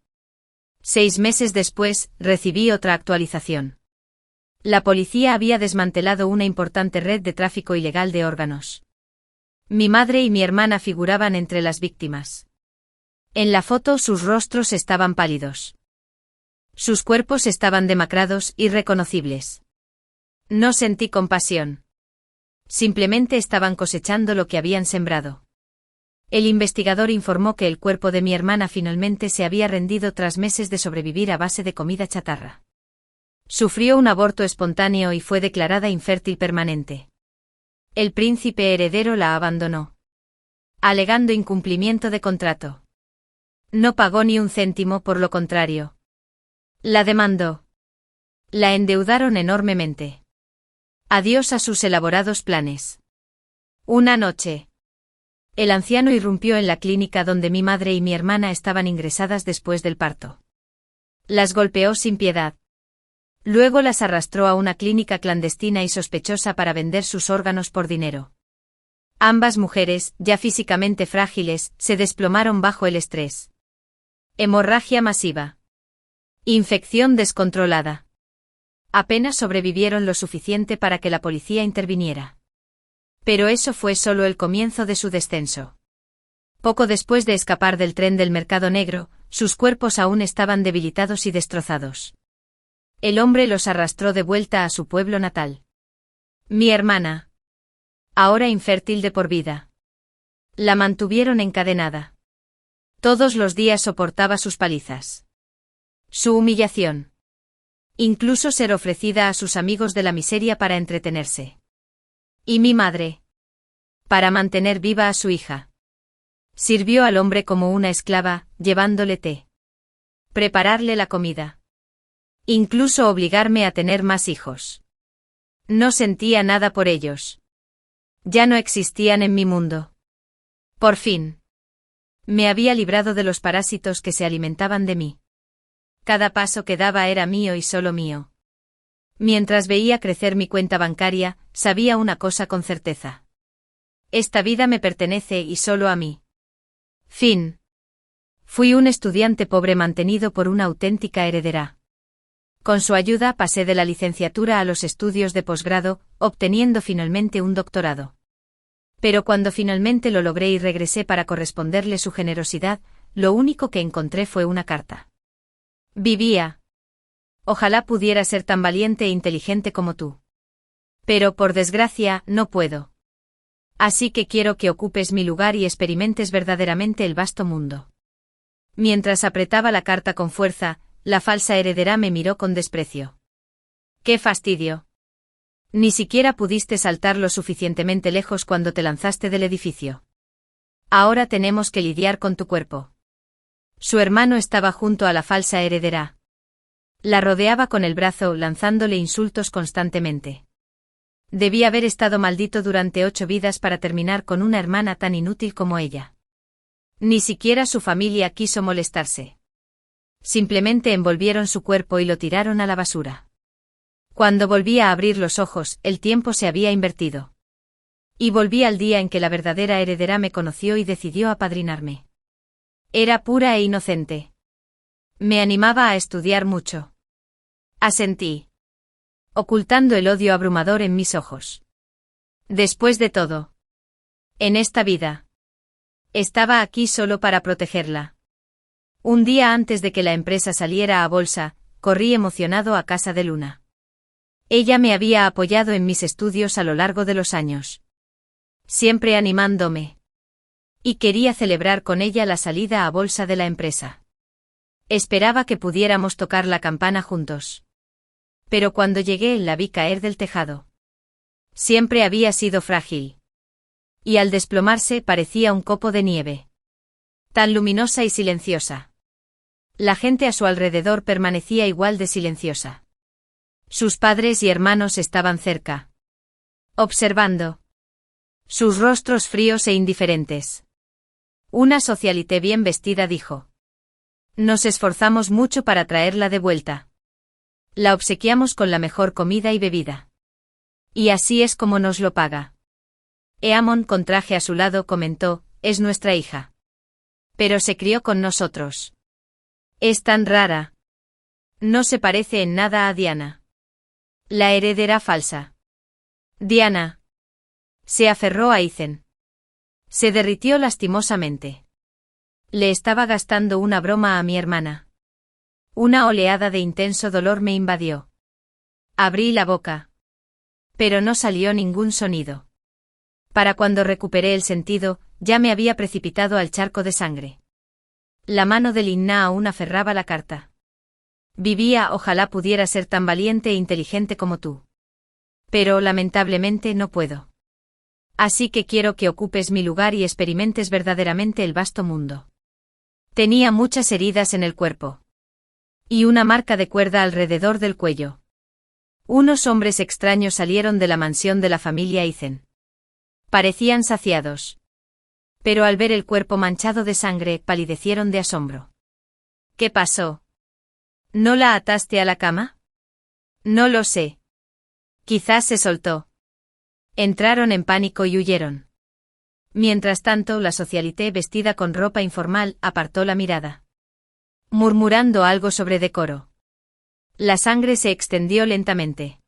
6 meses después, recibí otra actualización. La policía había desmantelado una importante red de tráfico ilegal de órganos. Mi madre y mi hermana figuraban entre las víctimas. En la foto sus rostros estaban pálidos. Sus cuerpos estaban demacrados, irreconocibles. No sentí compasión. Simplemente estaban cosechando lo que habían sembrado. El investigador informó que el cuerpo de mi hermana finalmente se había rendido tras meses de sobrevivir a base de comida chatarra. Sufrió un aborto espontáneo y fue declarada infértil permanente. El príncipe heredero la abandonó, alegando incumplimiento de contrato. No pagó ni un céntimo, por lo contrario. La demandó. La endeudaron enormemente. Adiós a sus elaborados planes. Una noche, el anciano irrumpió en la clínica donde mi madre y mi hermana estaban ingresadas después del parto. Las golpeó sin piedad. Luego las arrastró a una clínica clandestina y sospechosa para vender sus órganos por dinero. Ambas mujeres, ya físicamente frágiles, se desplomaron bajo el estrés. Hemorragia masiva. Infección descontrolada. Apenas sobrevivieron lo suficiente para que la policía interviniera. Pero eso fue solo el comienzo de su descenso. Poco después de escapar del tren del mercado negro, sus cuerpos aún estaban debilitados y destrozados. El hombre los arrastró de vuelta a su pueblo natal. Mi hermana, ahora infértil de por vida, la mantuvieron encadenada. Todos los días soportaba sus palizas. Su humillación. Incluso ser ofrecida a sus amigos de la miseria para entretenerse. Y mi madre, para mantener viva a su hija, sirvió al hombre como una esclava, llevándole té, prepararle la comida, incluso obligarme a tener más hijos. No sentía nada por ellos. Ya no existían en mi mundo. Por fin, me había librado de los parásitos que se alimentaban de mí. Cada paso que daba era mío y solo mío. Mientras veía crecer mi cuenta bancaria, sabía una cosa con certeza. Esta vida me pertenece y solo a mí. Fin. Fui un estudiante pobre mantenido por una auténtica heredera. Con su ayuda pasé de la licenciatura a los estudios de posgrado, obteniendo finalmente un doctorado. Pero cuando finalmente lo logré y regresé para corresponderle su generosidad, lo único que encontré fue una carta. Vivía. Ojalá pudiera ser tan valiente e inteligente como tú. Pero por desgracia, no puedo. Así que quiero que ocupes mi lugar y experimentes verdaderamente el vasto mundo. Mientras apretaba la carta con fuerza, la falsa heredera me miró con desprecio. ¡Qué fastidio! Ni siquiera pudiste saltar lo suficientemente lejos cuando te lanzaste del edificio. Ahora tenemos que lidiar con tu cuerpo. Su hermano estaba junto a la falsa heredera. La rodeaba con el brazo, lanzándole insultos constantemente. Debía haber estado maldito durante 8 vidas para terminar con una hermana tan inútil como ella. Ni siquiera su familia quiso molestarse. Simplemente envolvieron su cuerpo y lo tiraron a la basura. Cuando volví a abrir los ojos, el tiempo se había invertido. Y volví al día en que la verdadera heredera me conoció y decidió apadrinarme. Era pura e inocente. Me animaba a estudiar mucho. Asentí, ocultando el odio abrumador en mis ojos. Después de todo, en esta vida, estaba aquí solo para protegerla. Un día antes de que la empresa saliera a bolsa, corrí emocionado a casa de Luna. Ella me había apoyado en mis estudios a lo largo de los años, siempre animándome. Y quería celebrar con ella la salida a bolsa de la empresa. Esperaba que pudiéramos tocar la campana juntos. Pero cuando llegué la vi caer del tejado. Siempre había sido frágil. Y al desplomarse parecía un copo de nieve. Tan luminosa y silenciosa. La gente a su alrededor permanecía igual de silenciosa. Sus padres y hermanos estaban cerca, observando. Sus rostros fríos e indiferentes. Una socialité bien vestida dijo: nos esforzamos mucho para traerla de vuelta. La obsequiamos con la mejor comida y bebida. Y así es como nos lo paga. Eamon, con traje a su lado, comentó: es nuestra hija. Pero se crió con nosotros. Es tan rara. No se parece en nada a Diana, la heredera falsa. Diana se aferró a Ethan. Se derritió lastimosamente. Le estaba gastando una broma a mi hermana. Una oleada de intenso dolor me invadió. Abrí la boca. Pero no salió ningún sonido. Para cuando recuperé el sentido, ya me había precipitado al charco de sangre. La mano de Linna aún aferraba la carta. Vivía, ojalá pudiera ser tan valiente e inteligente como tú. Pero lamentablemente no puedo. Así que quiero que ocupes mi lugar y experimentes verdaderamente el vasto mundo. Tenía muchas heridas en el cuerpo. Y una marca de cuerda alrededor del cuello. Unos hombres extraños salieron de la mansión de la familia Eisen. Parecían saciados. Pero al ver el cuerpo manchado de sangre, palidecieron de asombro. ¿Qué pasó? ¿No la ataste a la cama? No lo sé. Quizás se soltó. Entraron en pánico y huyeron. Mientras tanto, la socialité vestida con ropa informal apartó la mirada. Murmurando algo sobre decoro. La sangre se extendió lentamente.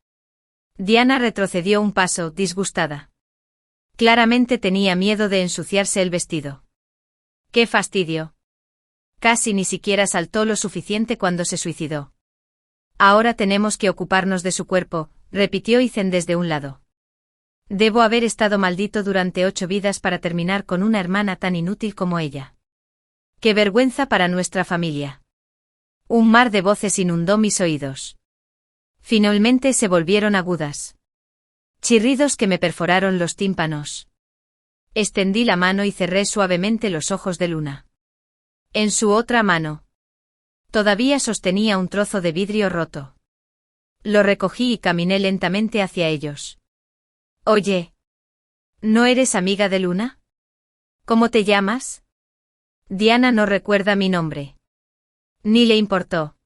Diana retrocedió un paso, disgustada. Claramente tenía miedo de ensuciarse el vestido. ¡Qué fastidio! Casi ni siquiera saltó lo suficiente cuando se suicidó. Ahora tenemos que ocuparnos de su cuerpo, repitió Eisen desde un lado. Debo haber estado maldito durante 8 vidas para terminar con una hermana tan inútil como ella. ¡Qué vergüenza para nuestra familia! Un mar de voces inundó mis oídos. Finalmente se volvieron agudas. Chirridos que me perforaron los tímpanos. Extendí la mano y cerré suavemente los ojos de Luna. En su otra mano. Todavía sostenía un trozo de vidrio roto. Lo recogí y caminé lentamente hacia ellos. Oye. ¿No eres amiga de Luna? ¿Cómo te llamas? Diana no recuerda mi nombre. Ni le importó.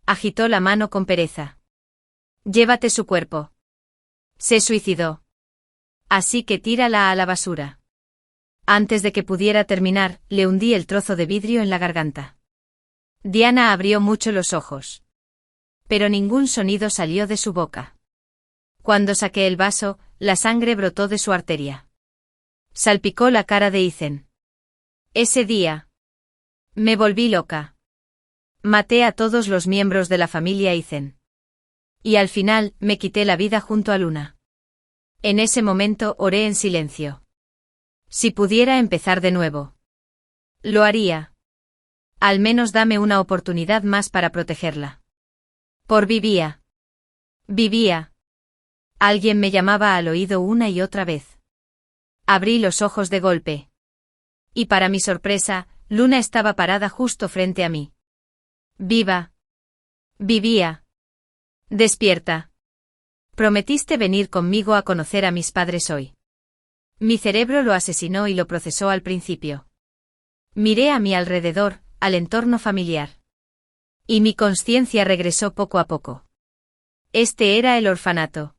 Agitó la mano con pereza. Llévate su cuerpo. Se suicidó. Así que tírala a la basura. Antes de que pudiera terminar, le hundí el trozo de vidrio en la garganta. Diana abrió mucho los ojos. Pero ningún sonido salió de su boca. Cuando saqué el vaso, la sangre brotó de su arteria. Salpicó la cara de Eisen. Ese día. Me volví loca. Maté a todos los miembros de la familia Eisen. Y al final, me quité la vida junto a Luna. En ese momento oré en silencio. Si pudiera empezar de nuevo. Lo haría. Al menos dame una oportunidad más para protegerla. Por vivía. Vivía. Alguien me llamaba al oído una y otra vez. Abrí los ojos de golpe. Y para mi sorpresa, Luna estaba parada justo frente a mí. Viva. Vivía. Despierta. Prometiste venir conmigo a conocer a mis padres hoy. Mi cerebro lo asesinó y lo procesó al principio. Miré a mi alrededor, al entorno familiar. Y mi conciencia regresó poco a poco. Este era el orfanato.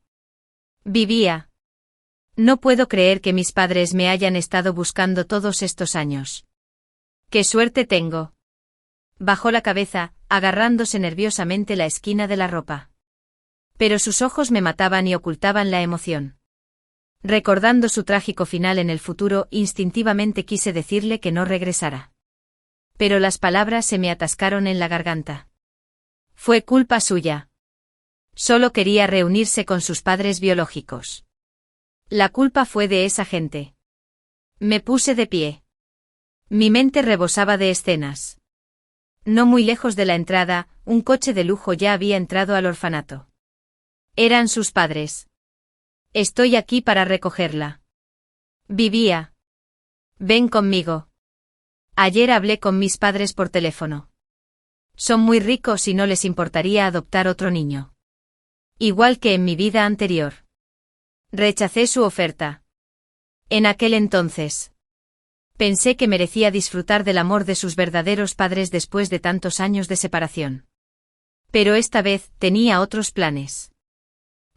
Vivía. No puedo creer que mis padres me hayan estado buscando todos estos años. ¡Qué suerte tengo! Bajó la cabeza, agarrándose nerviosamente la esquina de la ropa. Pero sus ojos me mataban y ocultaban la emoción. Recordando su trágico final en el futuro, instintivamente quise decirle que no regresara. Pero las palabras se me atascaron en la garganta. Fue culpa suya. Solo quería reunirse con sus padres biológicos. La culpa fue de esa gente. Me puse de pie. Mi mente rebosaba de escenas. No muy lejos de la entrada, un coche de lujo ya había entrado al orfanato. Eran sus padres. Estoy aquí para recogerla. Vivía. Ven conmigo. Ayer hablé con mis padres por teléfono. Son muy ricos y no les importaría adoptar otro niño. Igual que en mi vida anterior. Rechacé su oferta. En aquel entonces. Pensé que merecía disfrutar del amor de sus verdaderos padres después de tantos años de separación. Pero esta vez tenía otros planes.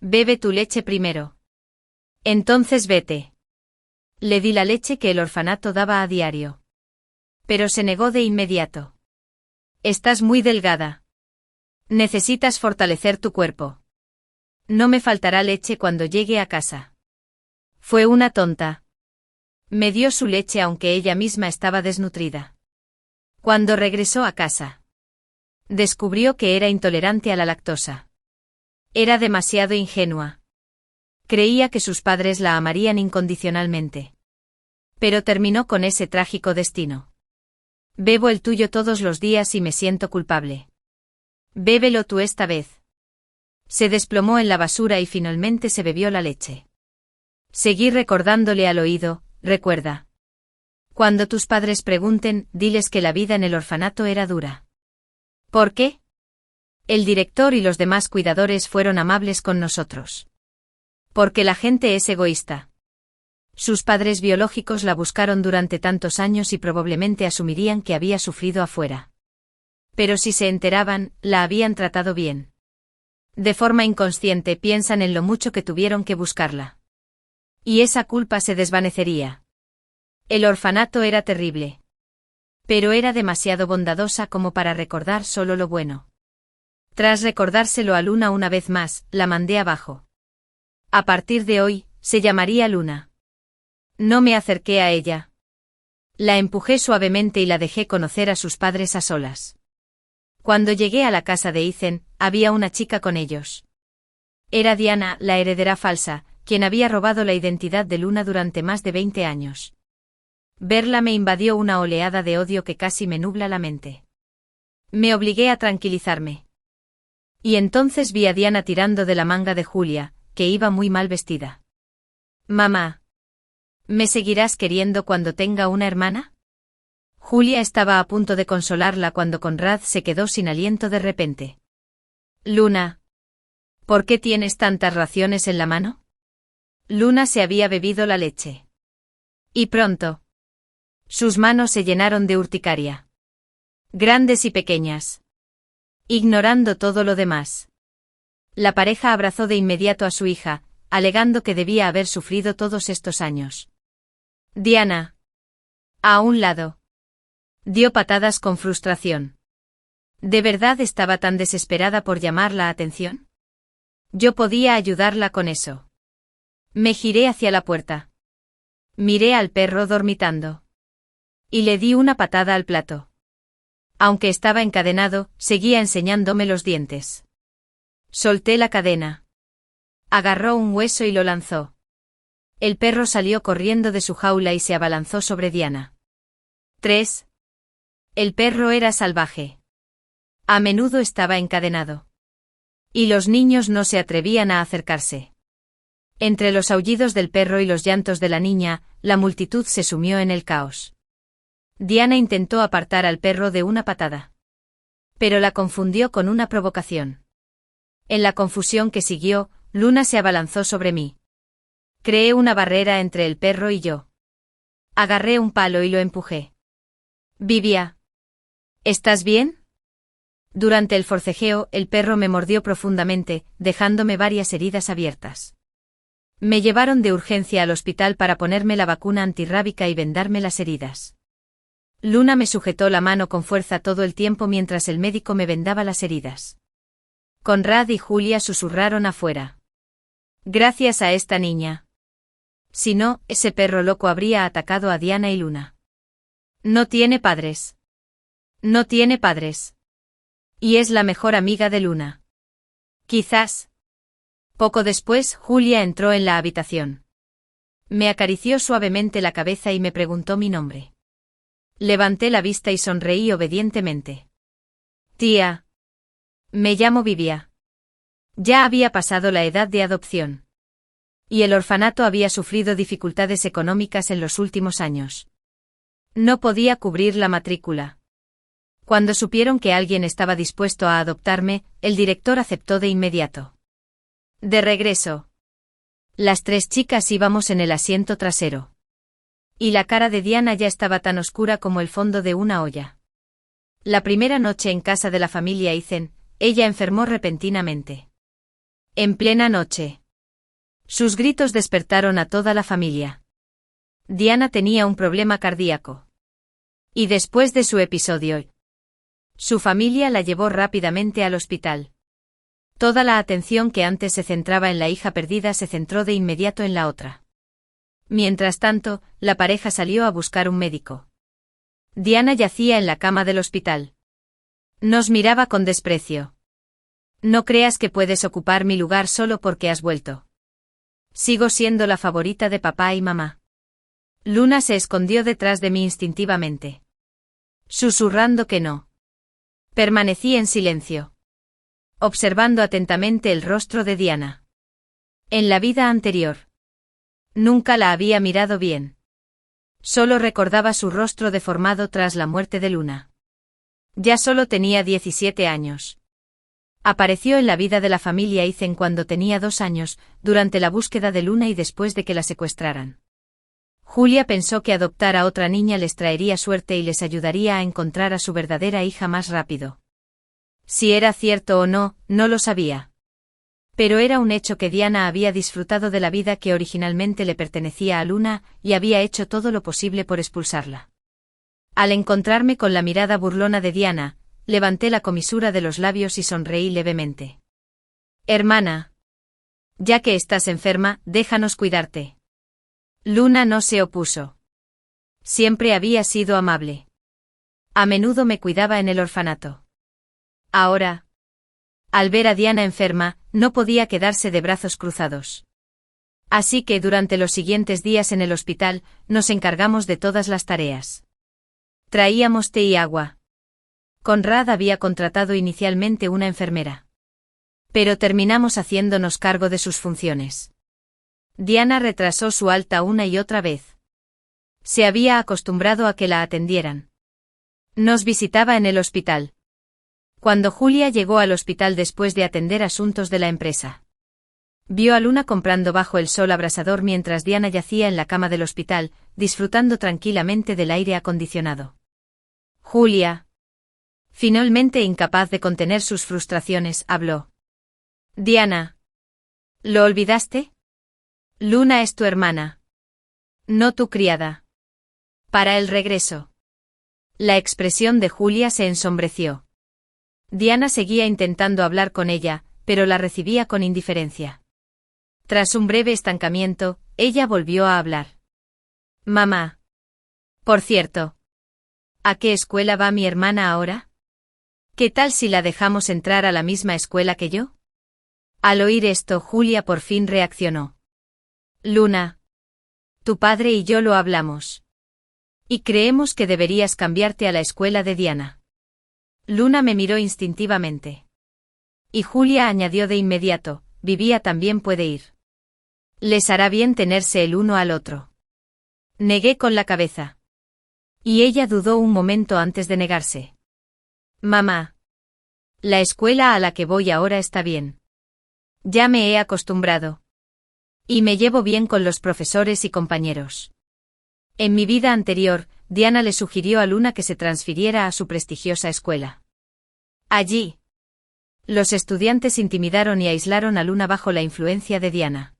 Bebe tu leche primero. Entonces vete. Le di la leche que el orfanato daba a diario. Pero se negó de inmediato. Estás muy delgada. Necesitas fortalecer tu cuerpo. No me faltará leche cuando llegue a casa. Fue una tonta. Me dio su leche aunque ella misma estaba desnutrida. Cuando regresó a casa, descubrió que era intolerante a la lactosa. Era demasiado ingenua. Creía que sus padres la amarían incondicionalmente. Pero terminó con ese trágico destino. Bebo el tuyo todos los días y me siento culpable. Bébelo tú esta vez. Se desplomó en la basura y finalmente se bebió la leche. Seguí recordándole al oído, recuerda. Cuando tus padres pregunten, diles que la vida en el orfanato era dura. ¿Por qué? El director y los demás cuidadores fueron amables con nosotros. Porque la gente es egoísta. Sus padres biológicos la buscaron durante tantos años y probablemente asumirían que había sufrido afuera. Pero si se enteraban, la habían tratado bien. De forma inconsciente piensan en lo mucho que tuvieron que buscarla. Y esa culpa se desvanecería. El orfanato era terrible. Pero era demasiado bondadosa como para recordar solo lo bueno. Tras recordárselo a Luna una vez más, la mandé abajo. A partir de hoy, se llamaría Luna. No me acerqué a ella. La empujé suavemente y la dejé conocer a sus padres a solas. Cuando llegué a la casa de Ethan, había una chica con ellos. Era Diana, la heredera falsa, quien había robado la identidad de Luna durante más de 20 años. Verla me invadió una oleada de odio que casi me nubla la mente. Me obligué a tranquilizarme. Y entonces vi a Diana tirando de la manga de Julia, que iba muy mal vestida. Mamá. ¿Me seguirás queriendo cuando tenga una hermana? Julia estaba a punto de consolarla cuando Conrad se quedó sin aliento de repente. Luna. ¿Por qué tienes tantas raciones en la mano? Luna se había bebido la leche. Y pronto. Sus manos se llenaron de urticaria. Grandes y pequeñas. Ignorando todo lo demás. La pareja abrazó de inmediato a su hija, alegando que debía haber sufrido todos estos años. Diana. A un lado. Dio patadas con frustración. ¿De verdad estaba tan desesperada por llamar la atención? Yo podía ayudarla con eso. Me giré hacia la puerta. Miré al perro dormitando. Y le di una patada al plato. Aunque estaba encadenado, seguía enseñándome los dientes. Solté la cadena. Agarró un hueso y lo lanzó. El perro salió corriendo de su jaula y se abalanzó sobre Diana. 3. El perro era salvaje. A menudo estaba encadenado. Y los niños no se atrevían a acercarse. Entre los aullidos del perro y los llantos de la niña, la multitud se sumió en el caos. Diana intentó apartar al perro de una patada. Pero la confundió con una provocación. En la confusión que siguió, Luna se abalanzó sobre mí. Creé una barrera entre el perro y yo. Agarré un palo y lo empujé. Vivia. ¿Estás bien? Durante el forcejeo, el perro me mordió profundamente, dejándome varias heridas abiertas. Me llevaron de urgencia al hospital para ponerme la vacuna antirrábica y vendarme las heridas. Luna me sujetó la mano con fuerza todo el tiempo mientras el médico me vendaba las heridas. Conrad y Julia susurraron afuera. Gracias a esta niña. Si no, ese perro loco habría atacado a Diana y Luna. No tiene padres. No tiene padres. Y es la mejor amiga de Luna. Quizás. Poco después, Julia entró en la habitación. Me acarició suavemente la cabeza y me preguntó mi nombre. Levanté la vista y sonreí obedientemente. Tía. Me llamo Vivia. Ya había pasado la edad de adopción. Y el orfanato había sufrido dificultades económicas en los últimos años. No podía cubrir la matrícula. Cuando supieron que alguien estaba dispuesto a adoptarme, el director aceptó de inmediato. De regreso. Las 3 chicas íbamos en el asiento trasero. Y la cara de Diana ya estaba tan oscura como el fondo de una olla. La primera noche en casa de la familia Ethan, ella enfermó repentinamente. En plena noche. Sus gritos despertaron a toda la familia. Diana tenía un problema cardíaco. Y después de su episodio, su familia la llevó rápidamente al hospital. Toda la atención que antes se centraba en la hija perdida se centró de inmediato en la otra. Mientras tanto, la pareja salió a buscar un médico. Diana yacía en la cama del hospital. Nos miraba con desprecio. No creas que puedes ocupar mi lugar solo porque has vuelto. Sigo siendo la favorita de papá y mamá. Luna se escondió detrás de mí instintivamente. Susurrando que no. Permanecí en silencio, observando atentamente el rostro de Diana. En la vida anterior, nunca la había mirado bien. Solo recordaba su rostro deformado tras la muerte de Luna. Ya solo tenía 17 años. Apareció en la vida de la familia Aizen cuando tenía 2 años, durante la búsqueda de Luna y después de que la secuestraran. Julia pensó que adoptar a otra niña les traería suerte y les ayudaría a encontrar a su verdadera hija más rápido. Si era cierto o no, no lo sabía. Pero era un hecho que Diana había disfrutado de la vida que originalmente le pertenecía a Luna, y había hecho todo lo posible por expulsarla. Al encontrarme con la mirada burlona de Diana, levanté la comisura de los labios y sonreí levemente. Hermana. Ya que estás enferma, déjanos cuidarte. Luna no se opuso. Siempre había sido amable. A menudo me cuidaba en el orfanato. Ahora, al ver a Diana enferma, no podía quedarse de brazos cruzados. Así que durante los siguientes días en el hospital, nos encargamos de todas las tareas. Traíamos té y agua. Conrad había contratado inicialmente una enfermera. Pero terminamos haciéndonos cargo de sus funciones. Diana retrasó su alta una y otra vez. Se había acostumbrado a que la atendieran. Nos visitaba en el hospital. Cuando Julia llegó al hospital después de atender asuntos de la empresa, vio a Luna comprando bajo el sol abrasador mientras Diana yacía en la cama del hospital, disfrutando tranquilamente del aire acondicionado. Julia, finalmente incapaz de contener sus frustraciones, habló. Diana, ¿lo olvidaste? Luna es tu hermana. No tu criada. Para el regreso. La expresión de Julia se ensombreció. Diana seguía intentando hablar con ella, pero la recibía con indiferencia. Tras un breve estancamiento, ella volvió a hablar. Mamá. Por cierto. ¿A qué escuela va mi hermana ahora? ¿Qué tal si la dejamos entrar a la misma escuela que yo? Al oír esto, Julia por fin reaccionó. Luna. Tu padre y yo lo hablamos. Y creemos que deberías cambiarte a la escuela de Diana. Luna me miró instintivamente. Y Julia añadió de inmediato, Vivía también puede ir. Les hará bien tenerse el uno al otro. Negué con la cabeza. Y ella dudó un momento antes de negarse. Mamá. La escuela a la que voy ahora está bien. Ya me he acostumbrado. Y me llevo bien con los profesores y compañeros. En mi vida anterior, Diana le sugirió a Luna que se transfiriera a su prestigiosa escuela. Allí, los estudiantes intimidaron y aislaron a Luna bajo la influencia de Diana.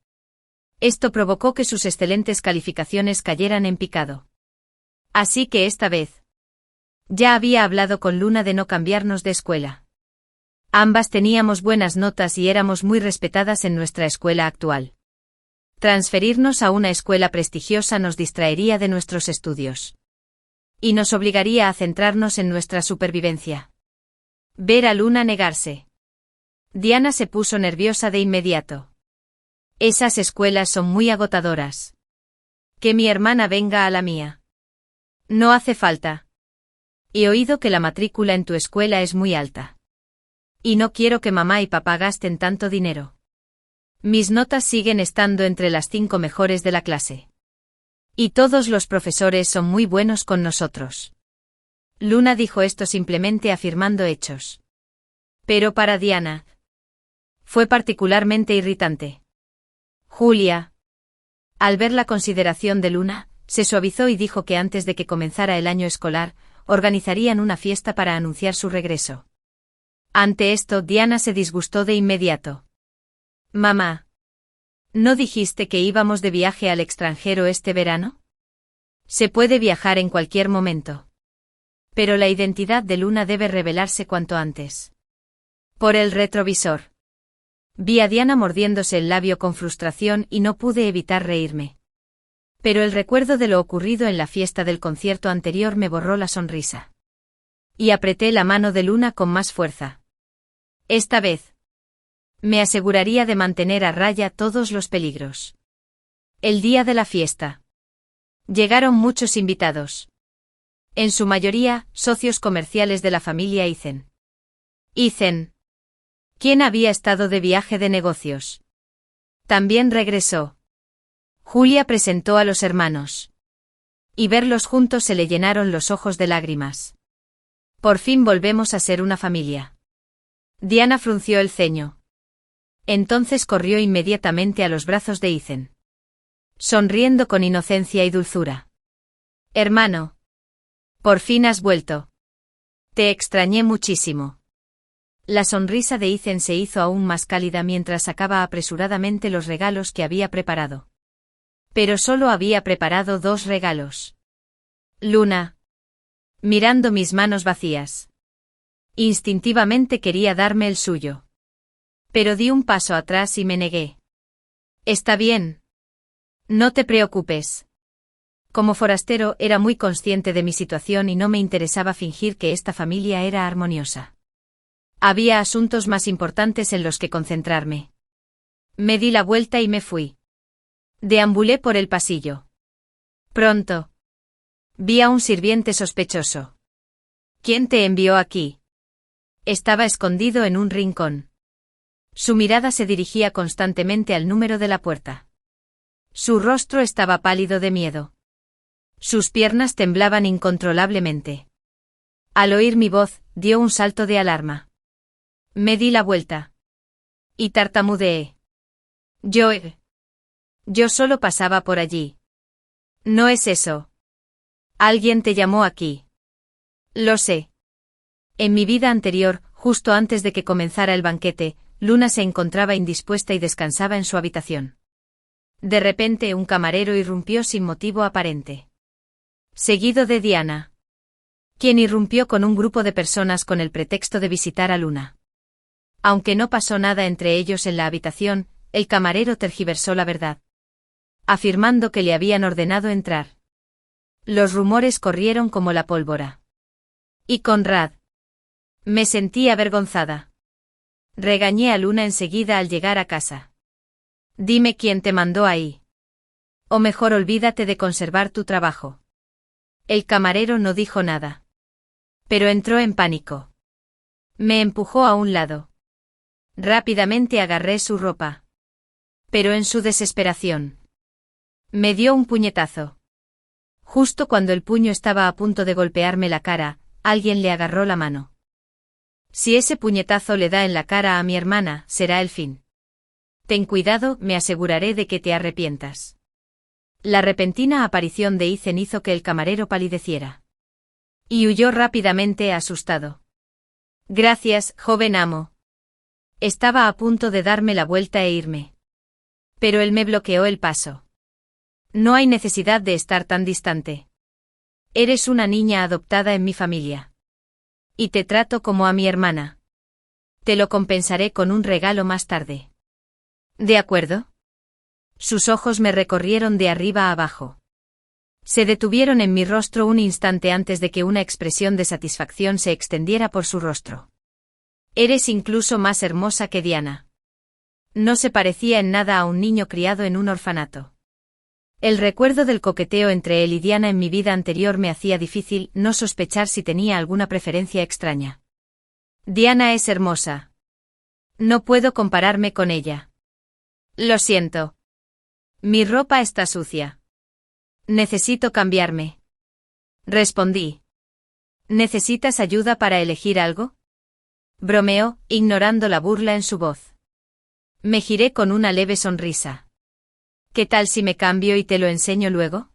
Esto provocó que sus excelentes calificaciones cayeran en picado. Así que esta vez, ya había hablado con Luna de no cambiarnos de escuela. Ambas teníamos buenas notas y éramos muy respetadas en nuestra escuela actual. Transferirnos a una escuela prestigiosa nos distraería de nuestros estudios. Y nos obligaría a centrarnos en nuestra supervivencia. Ver a Luna negarse. Diana se puso nerviosa de inmediato. Esas escuelas son muy agotadoras. Que mi hermana venga a la mía. No hace falta. He oído que la matrícula en tu escuela es muy alta. Y no quiero que mamá y papá gasten tanto dinero. Mis notas siguen estando entre las 5 mejores de la clase. Y todos los profesores son muy buenos con nosotros. Luna dijo esto simplemente afirmando hechos. Pero para Diana, fue particularmente irritante. Julia. Al ver la consideración de Luna, se suavizó y dijo que antes de que comenzara el año escolar, organizarían una fiesta para anunciar su regreso. Ante esto, Diana se disgustó de inmediato. Mamá. ¿No dijiste que íbamos de viaje al extranjero este verano? Se puede viajar en cualquier momento. Pero la identidad de Luna debe revelarse cuanto antes. Por el retrovisor. Vi a Diana mordiéndose el labio con frustración y no pude evitar reírme. Pero el recuerdo de lo ocurrido en la fiesta del concierto anterior me borró la sonrisa. Y apreté la mano de Luna con más fuerza. Esta vez me aseguraría de mantener a raya todos los peligros. El día de la fiesta. Llegaron muchos invitados. En su mayoría, socios comerciales de la familia Eisen. Eisen, quien había estado de viaje de negocios, también regresó. Julia presentó a los hermanos. Y verlos juntos se le llenaron los ojos de lágrimas. Por fin volvemos a ser una familia. Diana frunció el ceño. Entonces corrió inmediatamente a los brazos de Eisen, sonriendo con inocencia y dulzura. Hermano. Por fin has vuelto. Te extrañé muchísimo. La sonrisa de Eisen se hizo aún más cálida mientras sacaba apresuradamente los regalos que había preparado. Pero solo había preparado 2 regalos. Luna. Mirando mis manos vacías. Instintivamente quería darme el suyo. Pero di un paso atrás y me negué. Está bien. No te preocupes. Como forastero era muy consciente de mi situación y no me interesaba fingir que esta familia era armoniosa. Había asuntos más importantes en los que concentrarme. Me di la vuelta y me fui. Deambulé por el pasillo. Pronto. Vi a un sirviente sospechoso. ¿Quién te envió aquí? Estaba escondido en un rincón. Su mirada se dirigía constantemente al número de la puerta. Su rostro estaba pálido de miedo. Sus piernas temblaban incontrolablemente. Al oír mi voz, dio un salto de alarma. Me di la vuelta. Y tartamudeé. Yo solo pasaba por allí. No es eso. Alguien te llamó aquí. Lo sé. En mi vida anterior, justo antes de que comenzara el banquete, Luna se encontraba indispuesta y descansaba en su habitación. De repente un camarero irrumpió sin motivo aparente. Seguido de Diana, quien irrumpió con un grupo de personas con el pretexto de visitar a Luna. Aunque no pasó nada entre ellos en la habitación, el camarero tergiversó la verdad, afirmando que le habían ordenado entrar. Los rumores corrieron como la pólvora. Y Conrad. Me sentí avergonzada. Regañé a Luna enseguida al llegar a casa. Dime quién te mandó ahí. O mejor olvídate de conservar tu trabajo. El camarero no dijo nada. Pero entró en pánico. Me empujó a un lado. Rápidamente agarré su ropa. Pero en su desesperación, me dio un puñetazo. Justo cuando el puño estaba a punto de golpearme la cara, alguien le agarró la mano. Si ese puñetazo le da en la cara a mi hermana, será el fin. Ten cuidado, me aseguraré de que te arrepientas. La repentina aparición de Eisen hizo que el camarero palideciera. Y huyó rápidamente asustado. Gracias, joven amo. Estaba a punto de darme la vuelta e irme. Pero él me bloqueó el paso. No hay necesidad de estar tan distante. Eres una niña adoptada en mi familia. Y te trato como a mi hermana. Te lo compensaré con un regalo más tarde. ¿De acuerdo? Sus ojos me recorrieron de arriba a abajo. Se detuvieron en mi rostro un instante antes de que una expresión de satisfacción se extendiera por su rostro. Eres incluso más hermosa que Diana. No se parecía en nada a un niño criado en un orfanato. El recuerdo del coqueteo entre él y Diana en mi vida anterior me hacía difícil no sospechar si tenía alguna preferencia extraña. Diana es hermosa. No puedo compararme con ella. Lo siento. Mi ropa está sucia. Necesito cambiarme. Respondí. ¿Necesitas ayuda para elegir algo? Bromeó, ignorando la burla en su voz. Me giré con una leve sonrisa. ¿Qué tal si me cambio y te lo enseño luego?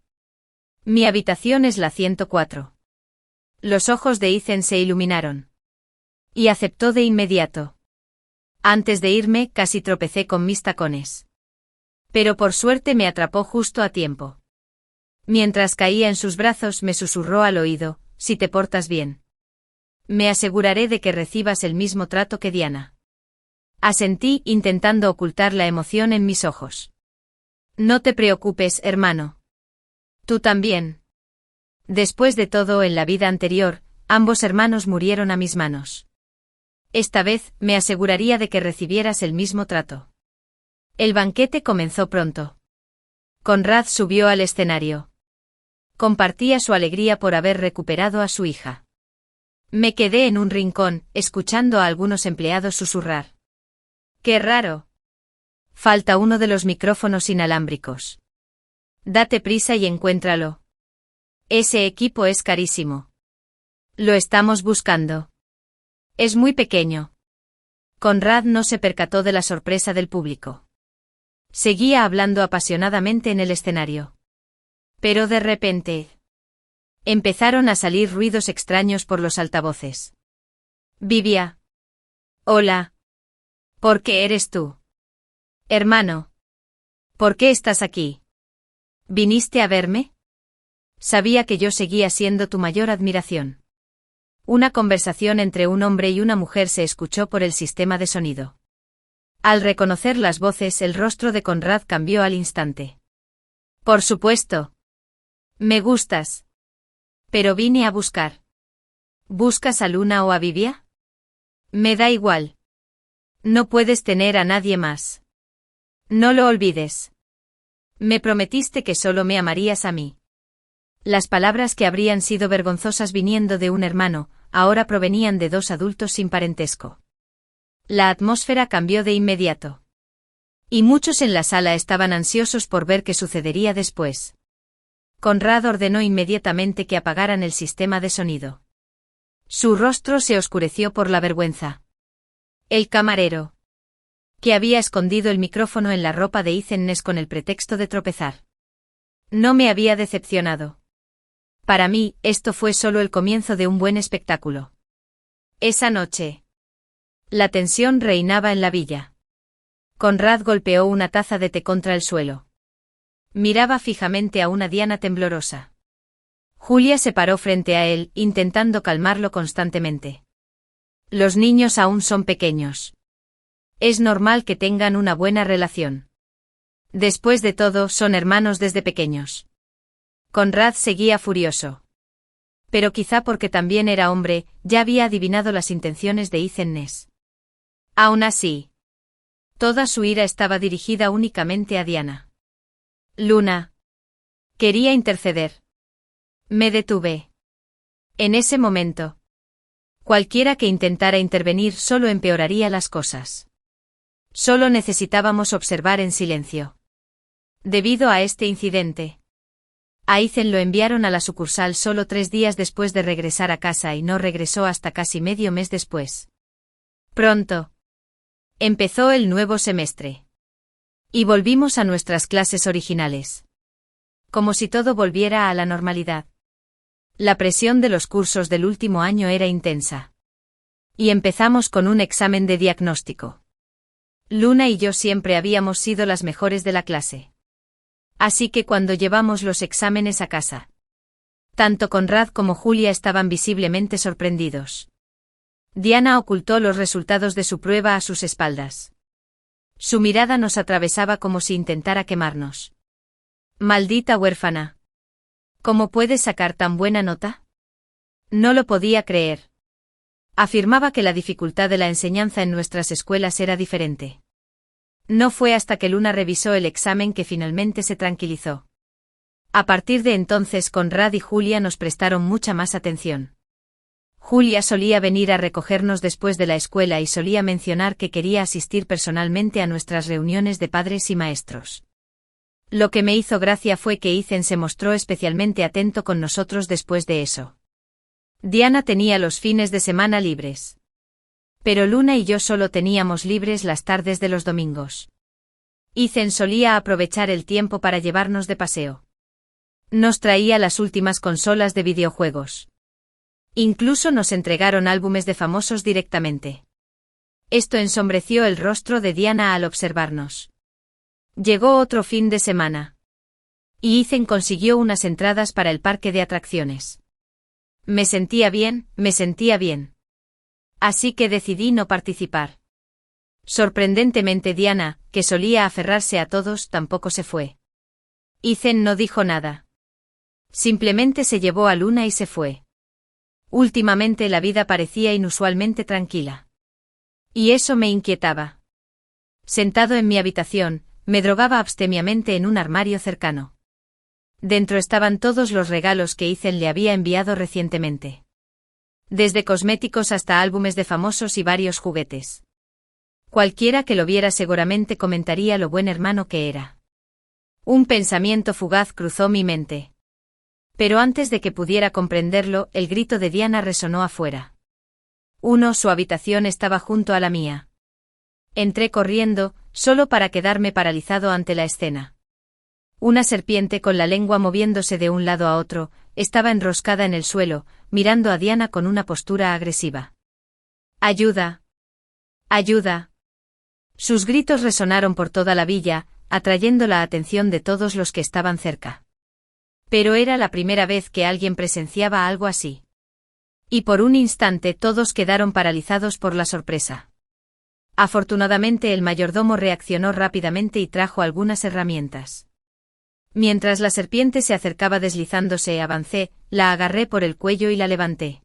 Mi habitación es la 104. Los ojos de Eisen se iluminaron. Y aceptó de inmediato. Antes de irme, casi tropecé con mis tacones. Pero por suerte me atrapó justo a tiempo. Mientras caía en sus brazos me susurró al oído, si te portas bien. Me aseguraré de que recibas el mismo trato que Diana. Asentí, intentando ocultar la emoción en mis ojos. No te preocupes, hermano. Tú también. Después de todo, en la vida anterior, ambos hermanos murieron a mis manos. Esta vez, me aseguraría de que recibieras el mismo trato. El banquete comenzó pronto. Conrad subió al escenario. Compartía su alegría por haber recuperado a su hija. Me quedé en un rincón, escuchando a algunos empleados susurrar. ¡Qué raro! Falta uno de los micrófonos inalámbricos. Date prisa y encuéntralo. Ese equipo es carísimo. Lo estamos buscando. Es muy pequeño. Conrad no se percató de la sorpresa del público. Seguía hablando apasionadamente en el escenario. Pero de repente, empezaron a salir ruidos extraños por los altavoces. Vivia. Hola. ¿Por qué eres tú? Hermano. ¿Por qué estás aquí? ¿Viniste a verme? Sabía que yo seguía siendo tu mayor admiración. Una conversación entre un hombre y una mujer se escuchó por el sistema de sonido. Al reconocer las voces, el rostro de Conrad cambió al instante. Por supuesto. Me gustas. Pero vine a buscar. ¿Buscas a Luna o a Vivia? Me da igual. No puedes tener a nadie más. No lo olvides. Me prometiste que solo me amarías a mí. Las palabras, que habrían sido vergonzosas viniendo de un hermano, ahora provenían de dos adultos sin parentesco. La atmósfera cambió de inmediato. Y muchos en la sala estaban ansiosos por ver qué sucedería después. Conrad ordenó inmediatamente que apagaran el sistema de sonido. Su rostro se oscureció por la vergüenza. El camarero, que había escondido el micrófono en la ropa de Ethan Ness con el pretexto de tropezar, no me había decepcionado. Para mí, esto fue solo el comienzo de un buen espectáculo. Esa noche, la tensión reinaba en la villa. Conrad golpeó una taza de té contra el suelo. Miraba fijamente a una Diana temblorosa. Julia se paró frente a él, intentando calmarlo constantemente. Los niños aún son pequeños. Es normal que tengan una buena relación. Después de todo, son hermanos desde pequeños. Conrad seguía furioso. Pero quizá porque también era hombre, ya había adivinado las intenciones de Ethan Ness. Aún así, toda su ira estaba dirigida únicamente a Diana. Luna. Quería interceder. Me detuve. En ese momento, cualquiera que intentara intervenir solo empeoraría las cosas. Solo necesitábamos observar en silencio. Debido a este incidente, a Ethan lo enviaron a la sucursal solo 3 días después de regresar a casa y no regresó hasta casi medio mes después. Pronto empezó el nuevo semestre. Y volvimos a nuestras clases originales. Como si todo volviera a la normalidad. La presión de los cursos del último año era intensa. Y empezamos con un examen de diagnóstico. Luna y yo siempre habíamos sido las mejores de la clase. Así que cuando llevamos los exámenes a casa, tanto Conrad como Julia estaban visiblemente sorprendidos. Diana ocultó los resultados de su prueba a sus espaldas. Su mirada nos atravesaba como si intentara quemarnos. Maldita huérfana. ¿Cómo puedes sacar tan buena nota? No lo podía creer. Afirmaba que la dificultad de la enseñanza en nuestras escuelas era diferente. No fue hasta que Luna revisó el examen que finalmente se tranquilizó. A partir de entonces, Conrad y Julia nos prestaron mucha más atención. Julia solía venir a recogernos después de la escuela y solía mencionar que quería asistir personalmente a nuestras reuniones de padres y maestros. Lo que me hizo gracia fue que Ethan se mostró especialmente atento con nosotros después de eso. Diana tenía los fines de semana libres. Pero Luna y yo solo teníamos libres las tardes de los domingos. Ethan solía aprovechar el tiempo para llevarnos de paseo. Nos traía las últimas consolas de videojuegos. Incluso nos entregaron álbumes de famosos directamente. Esto ensombreció el rostro de Diana al observarnos. Llegó otro fin de semana. Y Ethan consiguió unas entradas para el parque de atracciones. Me sentía bien. Así que decidí no participar. Sorprendentemente Diana, que solía aferrarse a todos, tampoco se fue. Ethan no dijo nada. Simplemente se llevó a Luna y se fue. Últimamente la vida parecía inusualmente tranquila. Y eso me inquietaba. Sentado en mi habitación, me drogaba abstemiamente en un armario cercano. Dentro estaban todos los regalos que Ethan le había enviado recientemente. Desde cosméticos hasta álbumes de famosos y varios juguetes. Cualquiera que lo viera seguramente comentaría lo buen hermano que era. Un pensamiento fugaz cruzó mi mente. Pero antes de que pudiera comprenderlo, el grito de Diana resonó afuera. Su habitación estaba junto a la mía. Entré corriendo, solo para quedarme paralizado ante la escena. Una serpiente con la lengua moviéndose de un lado a otro, estaba enroscada en el suelo, mirando a Diana con una postura agresiva. ¡Ayuda! ¡Ayuda! Sus gritos resonaron por toda la villa, atrayendo la atención de todos los que estaban cerca. Pero era la primera vez que alguien presenciaba algo así. Y por un instante todos quedaron paralizados por la sorpresa. Afortunadamente el mayordomo reaccionó rápidamente y trajo algunas herramientas. Mientras la serpiente se acercaba deslizándose, avancé, la agarré por el cuello y la levanté.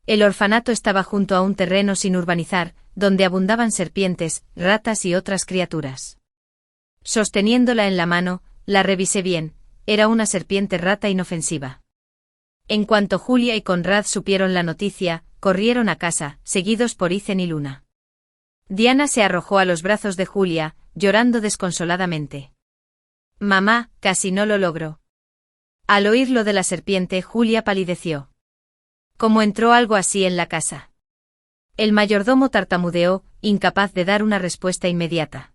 El orfanato estaba junto a un terreno sin urbanizar, donde abundaban serpientes, ratas y otras criaturas. Sosteniéndola en la mano, la revisé bien, era una serpiente rata inofensiva. En cuanto Julia y Conrad supieron la noticia, corrieron a casa, seguidos por Ethan y Luna. Diana se arrojó a los brazos de Julia, llorando desconsoladamente. «Mamá, casi no lo logro». Al oír lo de la serpiente, Julia palideció. ¿Cómo entró algo así en la casa? El mayordomo tartamudeó, incapaz de dar una respuesta inmediata.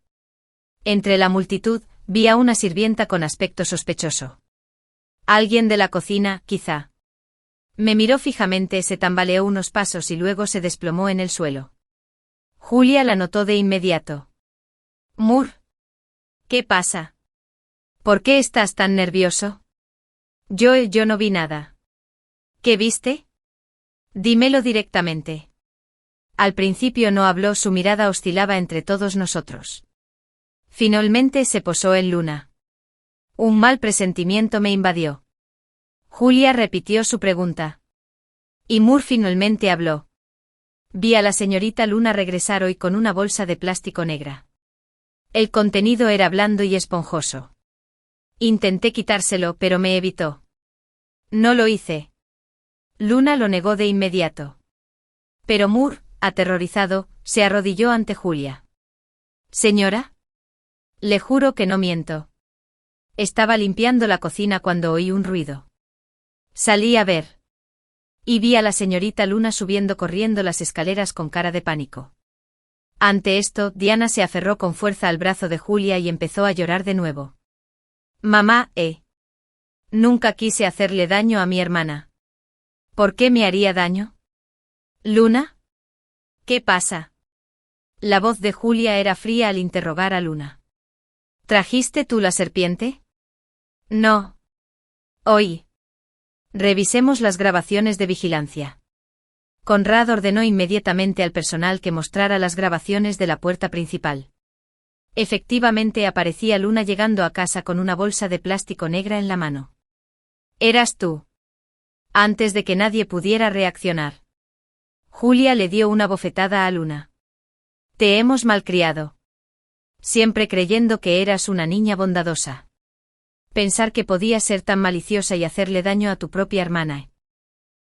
Entre la multitud, vi a una sirvienta con aspecto sospechoso. Alguien de la cocina, quizá. Me miró fijamente, se tambaleó unos pasos y luego se desplomó en el suelo. Julia la notó de inmediato. «Moore. ¿Qué pasa? ¿Por qué estás tan nervioso?» Yo no vi nada». «¿Qué viste? Dímelo directamente». Al principio no habló, su mirada oscilaba entre todos nosotros. Finalmente se posó en Luna. Un mal presentimiento me invadió. Julia repitió su pregunta. Y Moore finalmente habló. Vi a la señorita Luna regresar hoy con una bolsa de plástico negra. El contenido era blando y esponjoso. Intenté quitárselo, pero me evitó. No lo hice. Luna lo negó de inmediato. Pero Moore, aterrorizado, se arrodilló ante Julia. «Señora. Le juro que no miento. Estaba limpiando la cocina cuando oí un ruido. Salí a ver. Y vi a la señorita Luna subiendo corriendo las escaleras con cara de pánico». Ante esto, Diana se aferró con fuerza al brazo de Julia y empezó a llorar de nuevo. «Mamá, nunca quise hacerle daño a mi hermana». «¿Por qué me haría daño?» «Luna. ¿Qué pasa?» La voz de Julia era fría al interrogar a Luna. «¿Trajiste tú la serpiente?» «No. Oí. Revisemos las grabaciones de vigilancia». Conrad ordenó inmediatamente al personal que mostrara las grabaciones de la puerta principal. Efectivamente aparecía Luna llegando a casa con una bolsa de plástico negra en la mano. «¿Eras tú?» Antes de que nadie pudiera reaccionar, Julia le dio una bofetada a Luna. «Te hemos malcriado. Siempre creyendo que eras una niña bondadosa. Pensar que podías ser tan maliciosa y hacerle daño a tu propia hermana».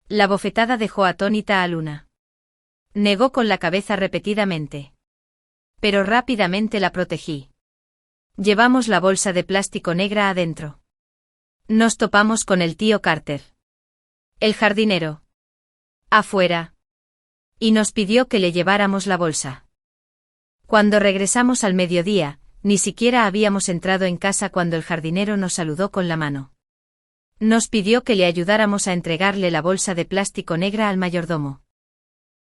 La bofetada dejó atónita a Luna. Negó con la cabeza repetidamente. Pero rápidamente la protegí. Llevamos la bolsa de plástico negra adentro. Nos topamos con el tío Carter. El jardinero. Afuera. Y nos pidió que le lleváramos la bolsa. Cuando regresamos al mediodía, ni siquiera habíamos entrado en casa cuando el jardinero nos saludó con la mano. Nos pidió que le ayudáramos a entregarle la bolsa de plástico negra al mayordomo.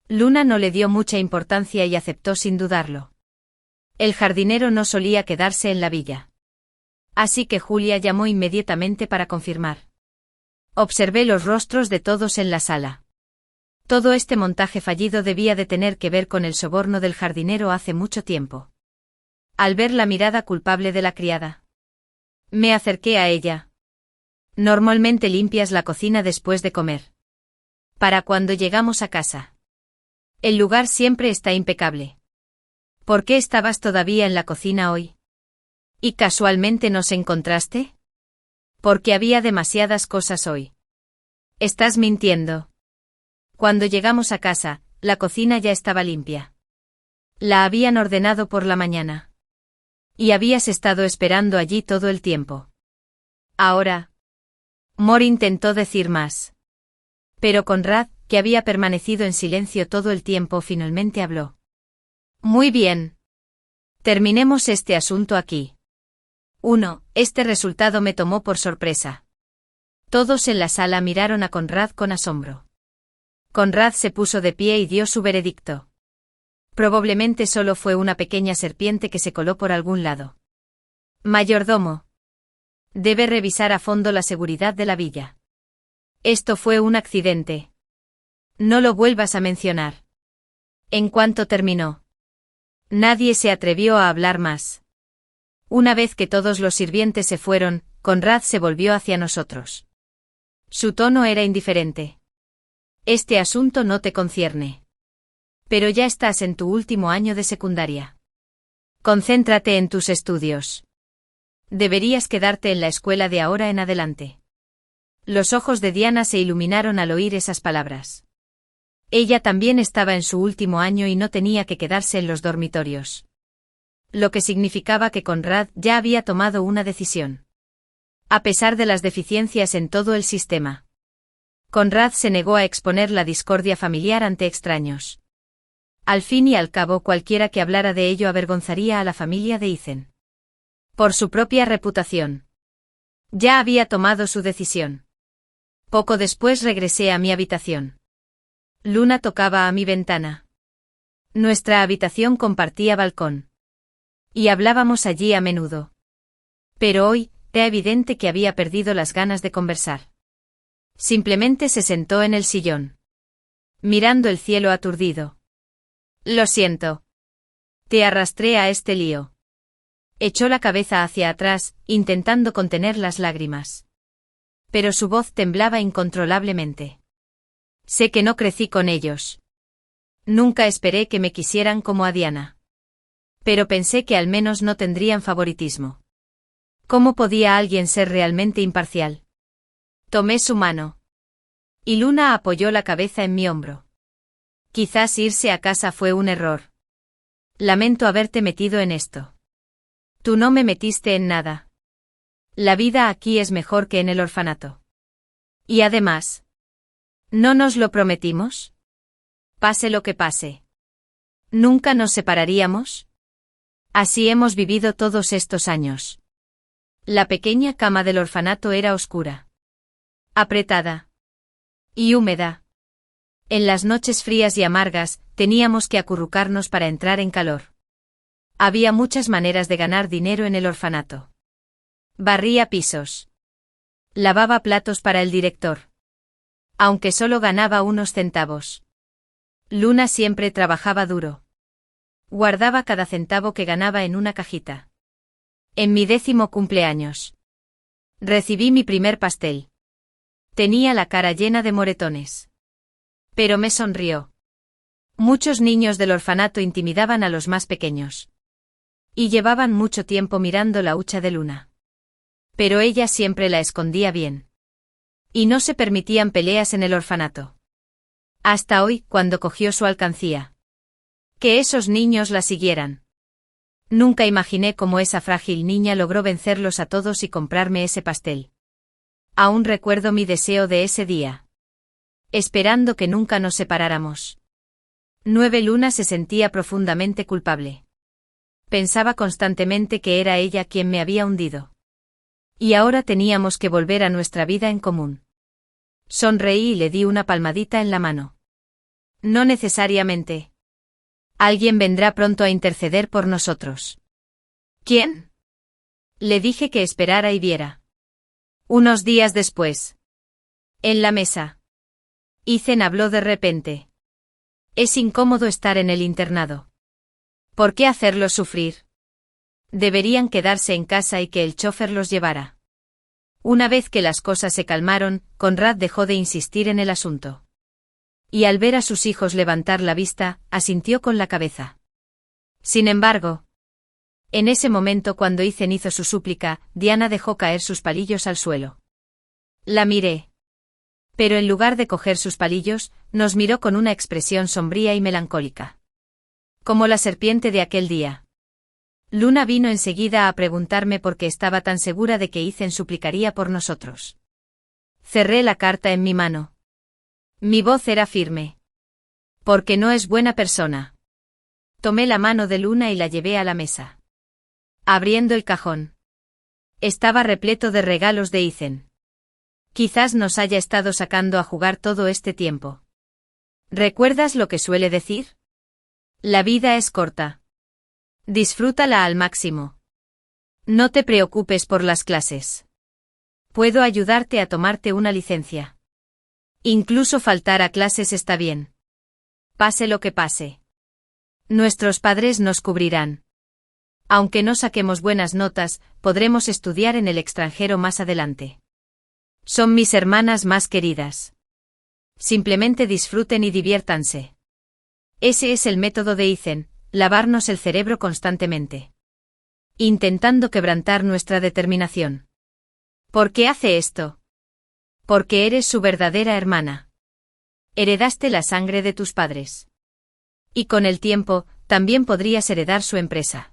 Luna no le dio mucha importancia y aceptó sin dudarlo. El jardinero no solía quedarse en la villa. Así que Julia llamó inmediatamente para confirmar. Observé los rostros de todos en la sala. Todo este montaje fallido debía de tener que ver con el soborno del jardinero hace mucho tiempo. Al ver la mirada culpable de la criada, me acerqué a ella. Normalmente limpias la cocina después de comer. Para cuando llegamos a casa. El lugar siempre está impecable. ¿Por qué estabas todavía en la cocina hoy? ¿Y casualmente nos encontraste? Porque había demasiadas cosas hoy. Estás mintiendo. Cuando llegamos a casa, la cocina ya estaba limpia. La habían ordenado por la mañana. Y habías estado esperando allí todo el tiempo. Ahora. Mor intentó decir más. Pero Conrad, que había permanecido en silencio todo el tiempo, finalmente habló. Muy bien. Terminemos este asunto aquí. 1. Este resultado me tomó por sorpresa. Todos en la sala miraron a Conrad con asombro. Conrad se puso de pie y dio su veredicto. Probablemente solo fue una pequeña serpiente que se coló por algún lado. Mayordomo. Debe revisar a fondo la seguridad de la villa. Esto fue un accidente. No lo vuelvas a mencionar. En cuanto terminó. Nadie se atrevió a hablar más. Una vez que todos los sirvientes se fueron, Conrad se volvió hacia nosotros. Su tono era indiferente. Este asunto no te concierne. Pero ya estás en tu último año de secundaria. Concéntrate en tus estudios. Deberías quedarte en la escuela de ahora en adelante. Los ojos de Diana se iluminaron al oír esas palabras. Ella también estaba en su último año y no tenía que quedarse en los dormitorios. Lo que significaba que Conrad ya había tomado una decisión. A pesar de las deficiencias en todo el sistema. Conrad se negó a exponer la discordia familiar ante extraños. Al fin y al cabo, cualquiera que hablara de ello avergonzaría a la familia de Ethan. Por su propia reputación. Ya había tomado su decisión. Poco después regresé a mi habitación. Luna tocaba a mi ventana. Nuestra habitación compartía balcón. Y hablábamos allí a menudo. Pero hoy, era evidente que había perdido las ganas de conversar. Simplemente se sentó en el sillón. Mirando el cielo aturdido. Lo siento. Te arrastré a este lío. Echó la cabeza hacia atrás, intentando contener las lágrimas. Pero su voz temblaba incontrolablemente. Sé que no crecí con ellos. Nunca esperé que me quisieran como a Diana. Pero pensé que al menos no tendrían favoritismo. ¿Cómo podía alguien ser realmente imparcial? Tomé su mano. Y Luna apoyó la cabeza en mi hombro. Quizás irse a casa fue un error. Lamento haberte metido en esto. Tú no me metiste en nada. La vida aquí es mejor que en el orfanato. Y además, ¿no nos lo prometimos? Pase lo que pase. ¿Nunca nos separaríamos? Así hemos vivido todos estos años. La pequeña cama del orfanato era oscura. Apretada. Y húmeda. En las noches frías y amargas, teníamos que acurrucarnos para entrar en calor. Había muchas maneras de ganar dinero en el orfanato. Barría pisos. Lavaba platos para el director. Aunque solo ganaba unos centavos. Luna siempre trabajaba duro. Guardaba cada centavo que ganaba en una cajita. En mi 10º cumpleaños. Recibí mi primer pastel. Tenía la cara llena de moretones. Pero me sonrió. Muchos niños del orfanato intimidaban a los más pequeños. Y llevaban mucho tiempo mirando la hucha de Luna. Pero ella siempre la escondía bien. Y no se permitían peleas en el orfanato. Hasta hoy, cuando cogió su alcancía. Que esos niños la siguieran. Nunca imaginé cómo esa frágil niña logró vencerlos a todos y comprarme ese pastel. Aún recuerdo mi deseo de ese día. Esperando que nunca nos separáramos. 9. Luna se sentía profundamente culpable. Pensaba constantemente que era ella quien me había hundido. Y ahora teníamos que volver a nuestra vida en común. Sonreí y le di una palmadita en la mano. No necesariamente. Alguien vendrá pronto a interceder por nosotros. ¿Quién? Le dije que esperara y viera. Unos días después. En la mesa. Ethan habló de repente. Es incómodo estar en el internado. ¿Por qué hacerlos sufrir? Deberían quedarse en casa y que el chofer los llevara. Una vez que las cosas se calmaron, Conrad dejó de insistir en el asunto. Y al ver a sus hijos levantar la vista, asintió con la cabeza. Sin embargo, en ese momento cuando Ethan hizo su súplica, Diana dejó caer sus palillos al suelo. La miré. Pero en lugar de coger sus palillos, nos miró con una expresión sombría y melancólica. Como la serpiente de aquel día. Luna vino enseguida a preguntarme por qué estaba tan segura de que Ethan suplicaría por nosotros. Cerré la carta en mi mano. Mi voz era firme. Porque no es buena persona. Tomé la mano de Luna y la llevé a la mesa. Abriendo el cajón. Estaba repleto de regalos de Ethan. Quizás nos haya estado sacando a jugar todo este tiempo. ¿Recuerdas lo que suele decir? La vida es corta. Disfrútala al máximo. No te preocupes por las clases. Puedo ayudarte a tomarte una licencia. Incluso faltar a clases está bien. Pase lo que pase. Nuestros padres nos cubrirán. Aunque no saquemos buenas notas, podremos estudiar en el extranjero más adelante. Son mis hermanas más queridas. Simplemente disfruten y diviértanse. Ese es el método de Ethan, lavarnos el cerebro constantemente. Intentando quebrantar nuestra determinación. ¿Por qué hace esto? Porque eres su verdadera hermana. Heredaste la sangre de tus padres. Y con el tiempo, también podrías heredar su empresa.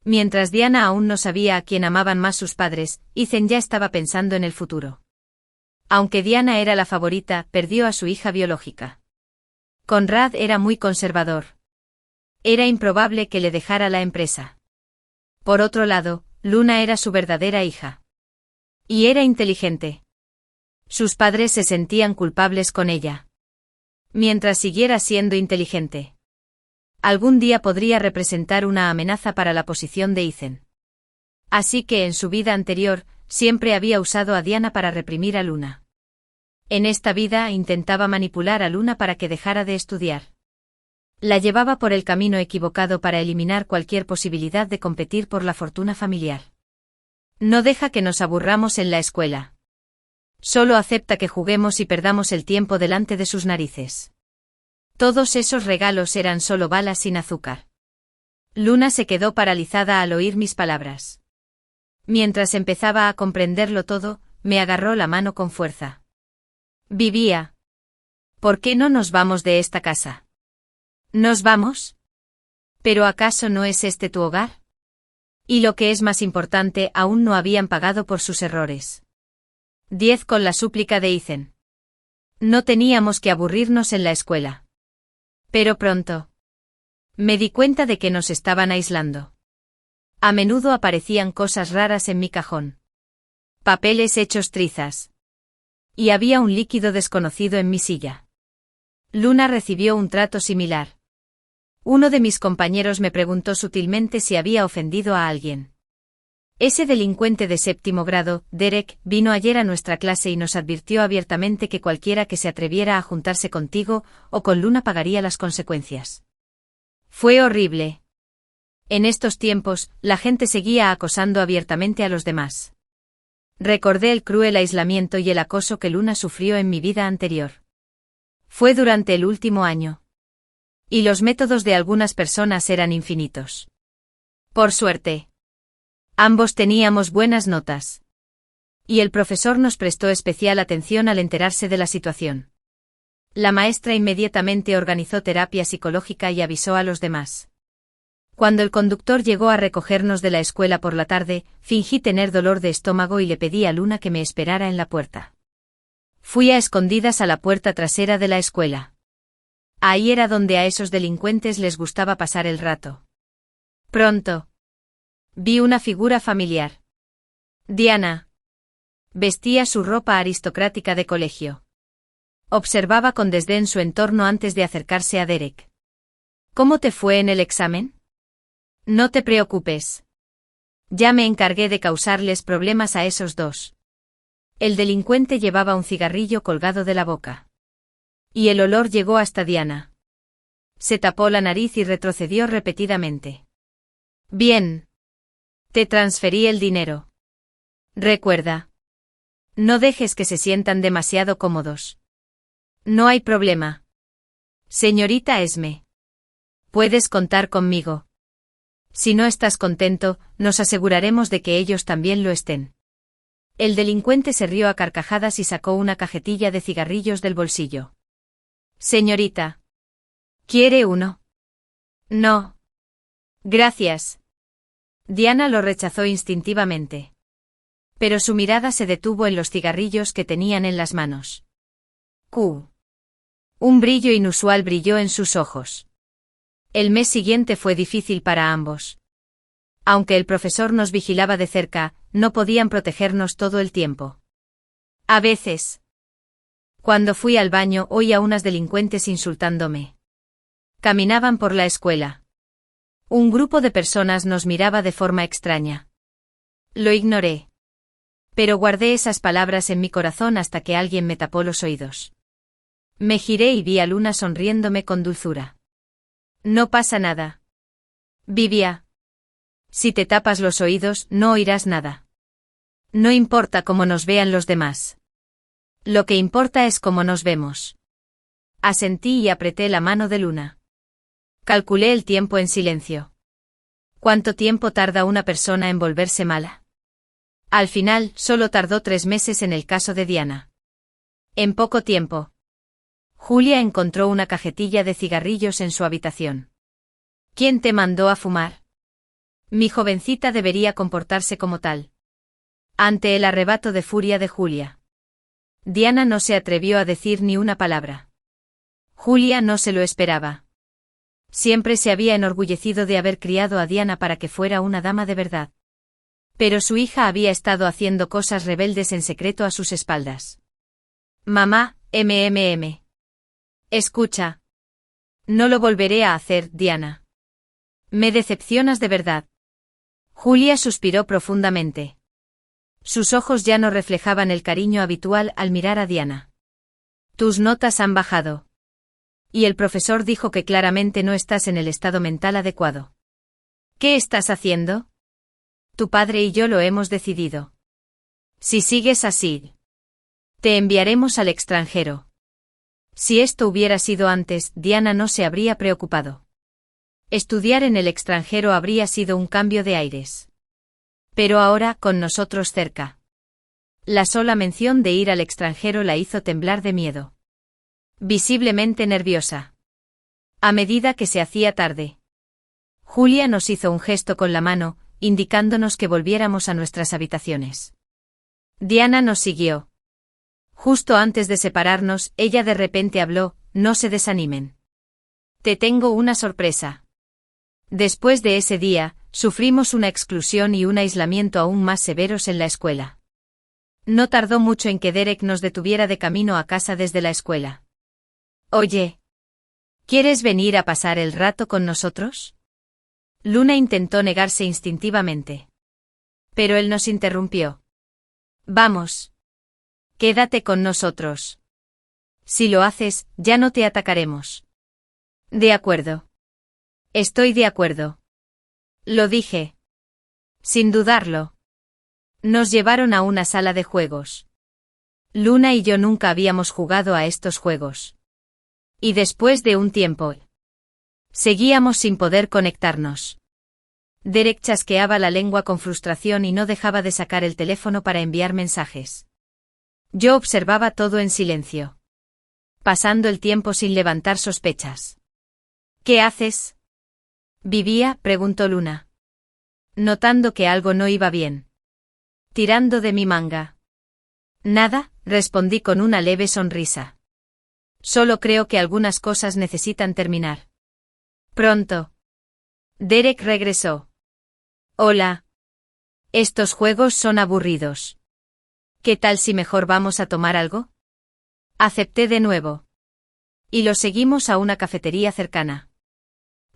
Mientras Diana aún no sabía a quién amaban más sus padres, Ethan ya estaba pensando en el futuro. Aunque Diana era la favorita, perdió a su hija biológica. Conrad era muy conservador. Era improbable que le dejara la empresa. Por otro lado, Luna era su verdadera hija. Y era inteligente. Sus padres se sentían culpables con ella. Mientras siguiera siendo inteligente. Algún día podría representar una amenaza para la posición de Ethan. Así que en su vida anterior, siempre había usado a Diana para reprimir a Luna. En esta vida intentaba manipular a Luna para que dejara de estudiar. La llevaba por el camino equivocado para eliminar cualquier posibilidad de competir por la fortuna familiar. No deja que nos aburramos en la escuela. Solo acepta que juguemos y perdamos el tiempo delante de sus narices. Todos esos regalos eran solo balas sin azúcar. Luna se quedó paralizada al oír mis palabras. Mientras empezaba a comprenderlo todo, me agarró la mano con fuerza. Vivía. ¿Por qué no nos vamos de esta casa? ¿Nos vamos? ¿Pero acaso no es este tu hogar? Y lo que es más importante, aún no habían pagado por sus errores. 10 con la súplica de Ethan. No teníamos que aburrirnos en la escuela. Pero pronto. Me di cuenta de que nos estaban aislando. A menudo aparecían cosas raras en mi cajón. Papeles hechos trizas. Y había un líquido desconocido en mi silla. Luna recibió un trato similar. Uno de mis compañeros me preguntó sutilmente si había ofendido a alguien. Ese delincuente de 7º grado, Derek, vino ayer a nuestra clase y nos advirtió abiertamente que cualquiera que se atreviera a juntarse contigo o con Luna pagaría las consecuencias. Fue horrible. En estos tiempos, la gente seguía acosando abiertamente a los demás. Recordé el cruel aislamiento y el acoso que Luna sufrió en mi vida anterior. Fue durante el último año. Y los métodos de algunas personas eran infinitos. Por suerte. Ambos teníamos buenas notas. Y el profesor nos prestó especial atención al enterarse de la situación. La maestra inmediatamente organizó terapia psicológica y avisó a los demás. Cuando el conductor llegó a recogernos de la escuela por la tarde, fingí tener dolor de estómago y le pedí a Luna que me esperara en la puerta. Fui a escondidas a la puerta trasera de la escuela. Ahí era donde a esos delincuentes les gustaba pasar el rato. Pronto. Vi una figura familiar. Diana. Vestía su ropa aristocrática de colegio. Observaba con desdén su entorno antes de acercarse a Derek. ¿Cómo te fue en el examen? No te preocupes. Ya me encargué de causarles problemas a esos dos. El delincuente llevaba un cigarrillo colgado de la boca. Y el olor llegó hasta Diana. Se tapó la nariz y retrocedió repetidamente. Bien. Te transferí el dinero. Recuerda. No dejes que se sientan demasiado cómodos. No hay problema. Señorita Esme. Puedes contar conmigo. Si no estás contento, nos aseguraremos de que ellos también lo estén. El delincuente se rió a carcajadas y sacó una cajetilla de cigarrillos del bolsillo. Señorita. ¿Quiere uno? No. Gracias. Diana lo rechazó instintivamente. Pero su mirada se detuvo en los cigarrillos que tenían en las manos. Un brillo inusual brilló en sus ojos. El mes siguiente fue difícil para ambos. Aunque el profesor nos vigilaba de cerca, no podían protegernos todo el tiempo. A veces. Cuando fui al baño oí a unas delincuentes insultándome. Caminaban por la escuela. Un grupo de personas nos miraba de forma extraña. Lo ignoré. Pero guardé esas palabras en mi corazón hasta que alguien me tapó los oídos. Me giré y vi a Luna sonriéndome con dulzura. No pasa nada. Vivia. Si te tapas los oídos, no oirás nada. No importa cómo nos vean los demás. Lo que importa es cómo nos vemos. Asentí y apreté la mano de Luna. Calculé el tiempo en silencio. ¿Cuánto tiempo tarda una persona en volverse mala? Al final, solo tardó 3 meses en el caso de Diana. En poco tiempo. Julia encontró una cajetilla de cigarrillos en su habitación. ¿Quién te mandó a fumar? Mi jovencita debería comportarse como tal. Ante el arrebato de furia de Julia. Diana no se atrevió a decir ni una palabra. Julia no se lo esperaba. Siempre se había enorgullecido de haber criado a Diana para que fuera una dama de verdad. Pero su hija había estado haciendo cosas rebeldes en secreto a sus espaldas. Mamá, Escucha. No lo volveré a hacer, Diana. Me decepcionas de verdad. Julia suspiró profundamente. Sus ojos ya no reflejaban el cariño habitual al mirar a Diana. Tus notas han bajado. Y el profesor dijo que claramente no estás en el estado mental adecuado. ¿Qué estás haciendo? Tu padre y yo lo hemos decidido. Si sigues así, te enviaremos al extranjero. Si esto hubiera sido antes, Diana no se habría preocupado. Estudiar en el extranjero habría sido un cambio de aires. Pero ahora, con nosotros cerca. La sola mención de ir al extranjero la hizo temblar de miedo. Visiblemente nerviosa. A medida que se hacía tarde. Julia nos hizo un gesto con la mano, indicándonos que volviéramos a nuestras habitaciones. Diana nos siguió. Justo antes de separarnos, ella de repente habló: no se desanimen. Te tengo una sorpresa. Después de ese día, sufrimos una exclusión y un aislamiento aún más severos en la escuela. No tardó mucho en que Derek nos detuviera de camino a casa desde la escuela. Oye, ¿quieres venir a pasar el rato con nosotros? Luna intentó negarse instintivamente. Pero él nos interrumpió. Vamos. Quédate con nosotros. Si lo haces, ya no te atacaremos. De acuerdo. Estoy de acuerdo. Lo dije. Sin dudarlo. Nos llevaron a una sala de juegos. Luna y yo nunca habíamos jugado a estos juegos. Y después de un tiempo, seguíamos sin poder conectarnos. Derek chasqueaba la lengua con frustración y no dejaba de sacar el teléfono para enviar mensajes. Yo observaba todo en silencio. Pasando el tiempo sin levantar sospechas. ¿Qué haces? ¿Vivía?, preguntó Luna. Notando que algo no iba bien. Tirando de mi manga. Nada, respondí con una leve sonrisa. Solo creo que algunas cosas necesitan terminar. Pronto. Derek regresó. Hola. Estos juegos son aburridos. ¿Qué tal si mejor vamos a tomar algo? Acepté de nuevo. Y lo seguimos a una cafetería cercana.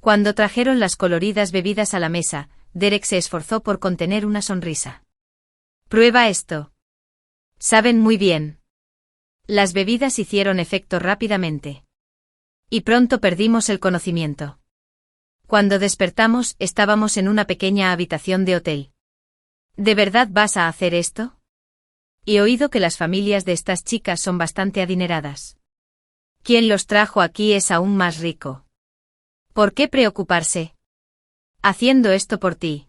Cuando trajeron las coloridas bebidas a la mesa, Derek se esforzó por contener una sonrisa. Prueba esto. Saben muy bien. Las bebidas hicieron efecto rápidamente. Y pronto perdimos el conocimiento. Cuando despertamos, estábamos en una pequeña habitación de hotel. ¿De verdad vas a hacer esto? He oído que las familias de estas chicas son bastante adineradas. Quien los trajo aquí es aún más rico. ¿Por qué preocuparse? Haciendo esto por ti.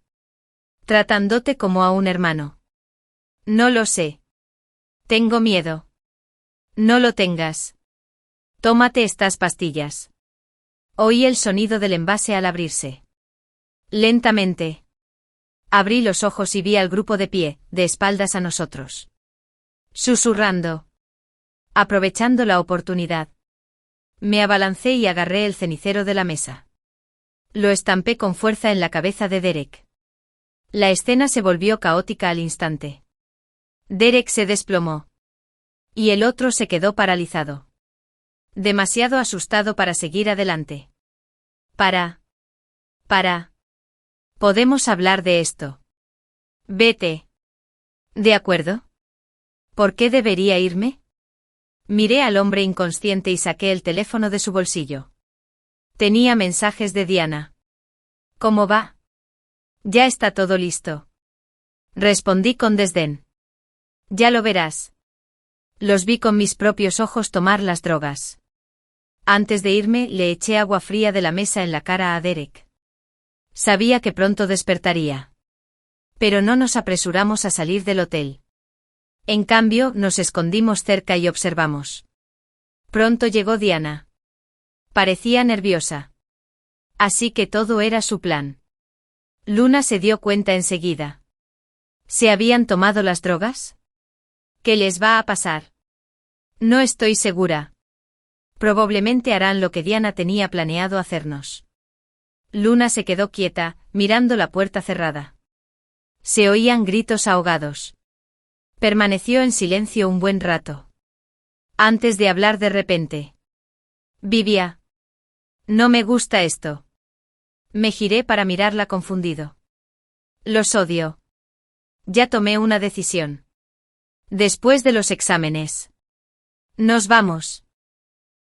Tratándote como a un hermano. No lo sé. Tengo miedo. No lo tengas. Tómate estas pastillas. Oí el sonido del envase al abrirse. Lentamente. Abrí los ojos y vi al grupo de pie, de espaldas a nosotros. Susurrando. Aprovechando la oportunidad. Me abalancé y agarré el cenicero de la mesa. Lo estampé con fuerza en la cabeza de Derek. La escena se volvió caótica al instante. Derek se desplomó. Y el otro se quedó paralizado. Demasiado asustado para seguir adelante. Para. Podemos hablar de esto. Vete. ¿De acuerdo? ¿Por qué debería irme? Miré al hombre inconsciente y saqué el teléfono de su bolsillo. Tenía mensajes de Diana. ¿Cómo va? Ya está todo listo. Respondí con desdén. Ya lo verás. Los vi con mis propios ojos tomar las drogas. Antes de irme, le eché agua fría de la mesa en la cara a Derek. Sabía que pronto despertaría. Pero no nos apresuramos a salir del hotel. En cambio, nos escondimos cerca y observamos. Pronto llegó Diana. Parecía nerviosa. Así que todo era su plan. Luna se dio cuenta enseguida. ¿Se habían tomado las drogas? ¿Qué les va a pasar? No estoy segura. Probablemente harán lo que Diana tenía planeado hacernos. Luna se quedó quieta, mirando la puerta cerrada. Se oían gritos ahogados. Permaneció en silencio un buen rato. Antes de hablar de repente. Vivia. No me gusta esto. Me giré para mirarla confundido. Los odio. Ya tomé una decisión. Después de los exámenes. Nos vamos.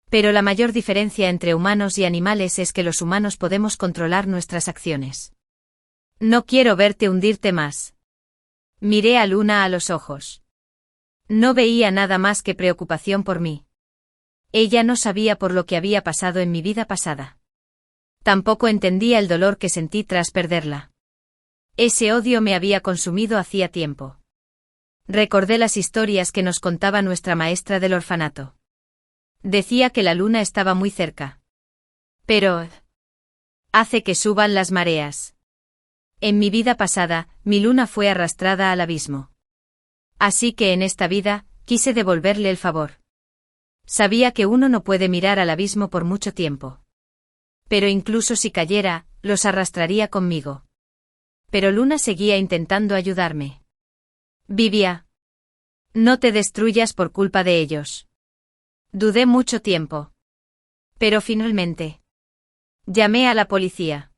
Pero la mayor diferencia entre humanos y animales es que los humanos podemos controlar nuestras acciones. No quiero verte hundirte más. Miré a Luna a los ojos. No veía nada más que preocupación por mí. Ella no sabía por lo que había pasado en mi vida pasada. Tampoco entendía el dolor que sentí tras perderla. Ese odio me había consumido hacía tiempo. Recordé las historias que nos contaba nuestra maestra del orfanato. Decía que la luna estaba muy cerca. Pero hace que suban las mareas. En mi vida pasada, mi luna fue arrastrada al abismo. Así que en esta vida, quise devolverle el favor. Sabía que uno no puede mirar al abismo por mucho tiempo. Pero incluso si cayera, los arrastraría conmigo. Pero Luna seguía intentando ayudarme. Vivia. No te destruyas por culpa de ellos. Dudé mucho tiempo. Pero finalmente. Llamé a la policía.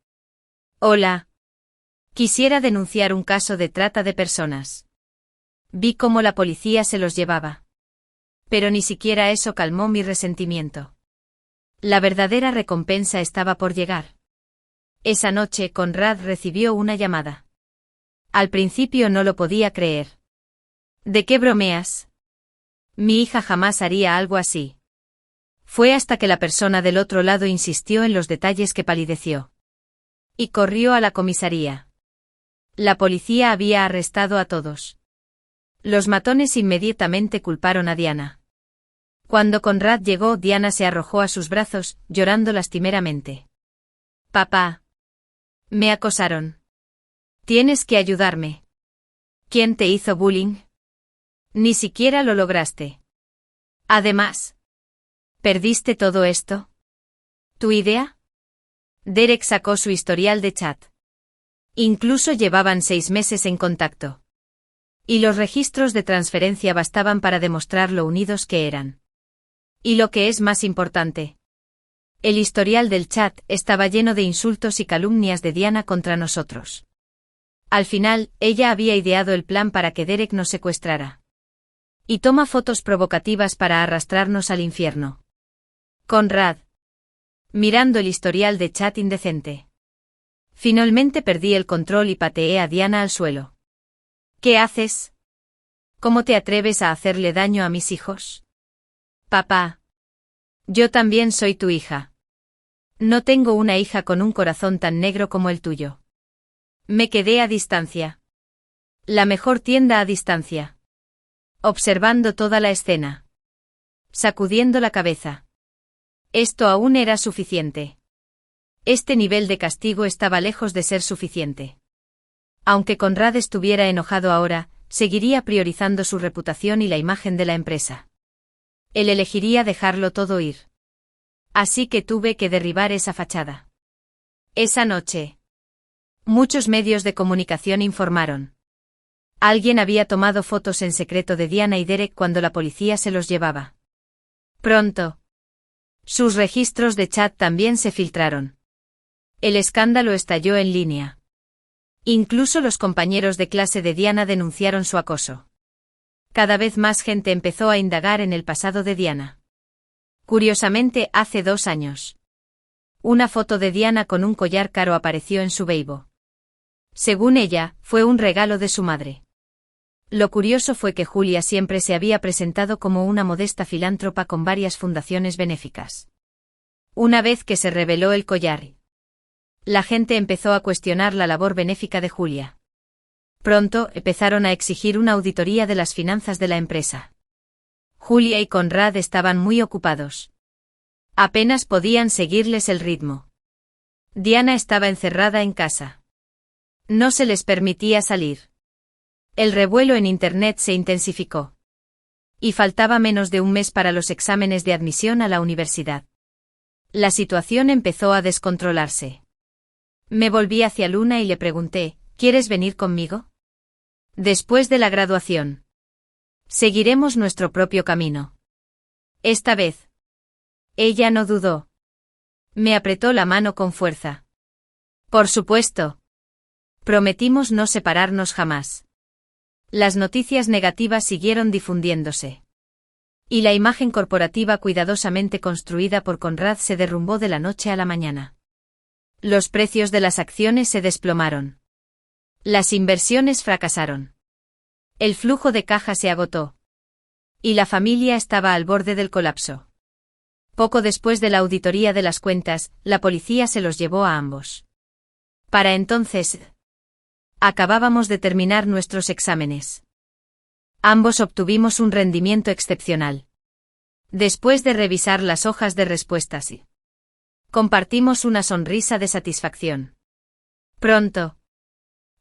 Hola. Quisiera denunciar un caso de trata de personas. Vi cómo la policía se los llevaba. Pero ni siquiera eso calmó mi resentimiento. La verdadera recompensa estaba por llegar. Esa noche Conrad recibió una llamada. Al principio no lo podía creer. ¿De qué bromeas? Mi hija jamás haría algo así. Fue hasta que la persona del otro lado insistió en los detalles que palideció. Y corrió a la comisaría. La policía había arrestado a todos. Los matones inmediatamente culparon a Diana. Cuando Conrad llegó, Diana se arrojó a sus brazos, llorando lastimeramente. Papá. Me acosaron. Tienes que ayudarme. ¿Quién te hizo bullying? Ni siquiera lo lograste. Además. ¿Perdiste todo esto? ¿Tu idea? Derek sacó su historial de chat. Incluso llevaban 6 meses en contacto. Y los registros de transferencia bastaban para demostrar lo unidos que eran. Y lo que es más importante. El historial del chat estaba lleno de insultos y calumnias de Diana contra nosotros. Al final, ella había ideado el plan para que Derek nos secuestrara. Y toma fotos provocativas para arrastrarnos al infierno. Conrad. Mirando el historial de chat indecente. Finalmente perdí el control y pateé a Diana al suelo. ¿Qué haces? ¿Cómo te atreves a hacerle daño a mis hijos? Papá. Yo también soy tu hija. No tengo una hija con un corazón tan negro como el tuyo. Me quedé a distancia. La mejor tienda a distancia. Observando toda la escena. Sacudiendo la cabeza. Esto aún era suficiente. Este nivel de castigo estaba lejos de ser suficiente. Aunque Conrad estuviera enojado ahora, seguiría priorizando su reputación y la imagen de la empresa. Él elegiría dejarlo todo ir. Así que tuve que derribar esa fachada. Esa noche. Muchos medios de comunicación informaron. Alguien había tomado fotos en secreto de Diana y Derek cuando la policía se los llevaba. Pronto. Sus registros de chat también se filtraron. El escándalo estalló en línea. Incluso los compañeros de clase de Diana denunciaron su acoso. Cada vez más gente empezó a indagar en el pasado de Diana. Curiosamente, hace 2 años. Una foto de Diana con un collar caro apareció en su Weibo. Según ella, fue un regalo de su madre. Lo curioso fue que Julia siempre se había presentado como una modesta filántropa con varias fundaciones benéficas. Una vez que se reveló el collar, la gente empezó a cuestionar la labor benéfica de Julia. Pronto empezaron a exigir una auditoría de las finanzas de la empresa. Julia y Conrad estaban muy ocupados. Apenas podían seguirles el ritmo. Diana estaba encerrada en casa. No se les permitía salir. El revuelo en Internet se intensificó. Y faltaba menos de un mes para los exámenes de admisión a la universidad. La situación empezó a descontrolarse. Me volví hacia Luna y le pregunté, ¿quieres venir conmigo? Después de la graduación. Seguiremos nuestro propio camino. Esta vez. Ella no dudó. Me apretó la mano con fuerza. Por supuesto. Prometimos no separarnos jamás. Las noticias negativas siguieron difundiéndose. Y la imagen corporativa cuidadosamente construida por Conrad se derrumbó de la noche a la mañana. Los precios de las acciones se desplomaron. Las inversiones fracasaron. El flujo de caja se agotó. Y la familia estaba al borde del colapso. Poco después de la auditoría de las cuentas, la policía se los llevó a ambos. Para entonces, acabábamos de terminar nuestros exámenes. Ambos obtuvimos un rendimiento excepcional. Después de revisar las hojas de respuestas, compartimos una sonrisa de satisfacción. Pronto.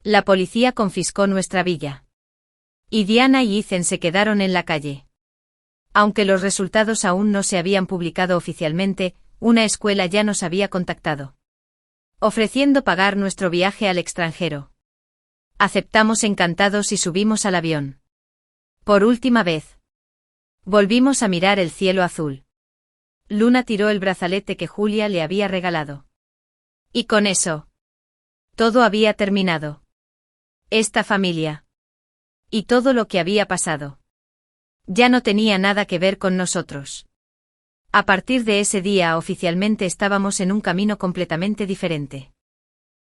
La policía confiscó nuestra villa. Y Diana y Ethan se quedaron en la calle. Aunque los resultados aún no se habían publicado oficialmente, una escuela ya nos había contactado, ofreciendo pagar nuestro viaje al extranjero. Aceptamos encantados y subimos al avión. Por última vez. Volvimos a mirar el cielo azul. Luna tiró el brazalete que Julia le había regalado. Y con eso, todo había terminado. Esta familia. Y todo lo que había pasado. Ya no tenía nada que ver con nosotros. A partir de ese día oficialmente estábamos en un camino completamente diferente.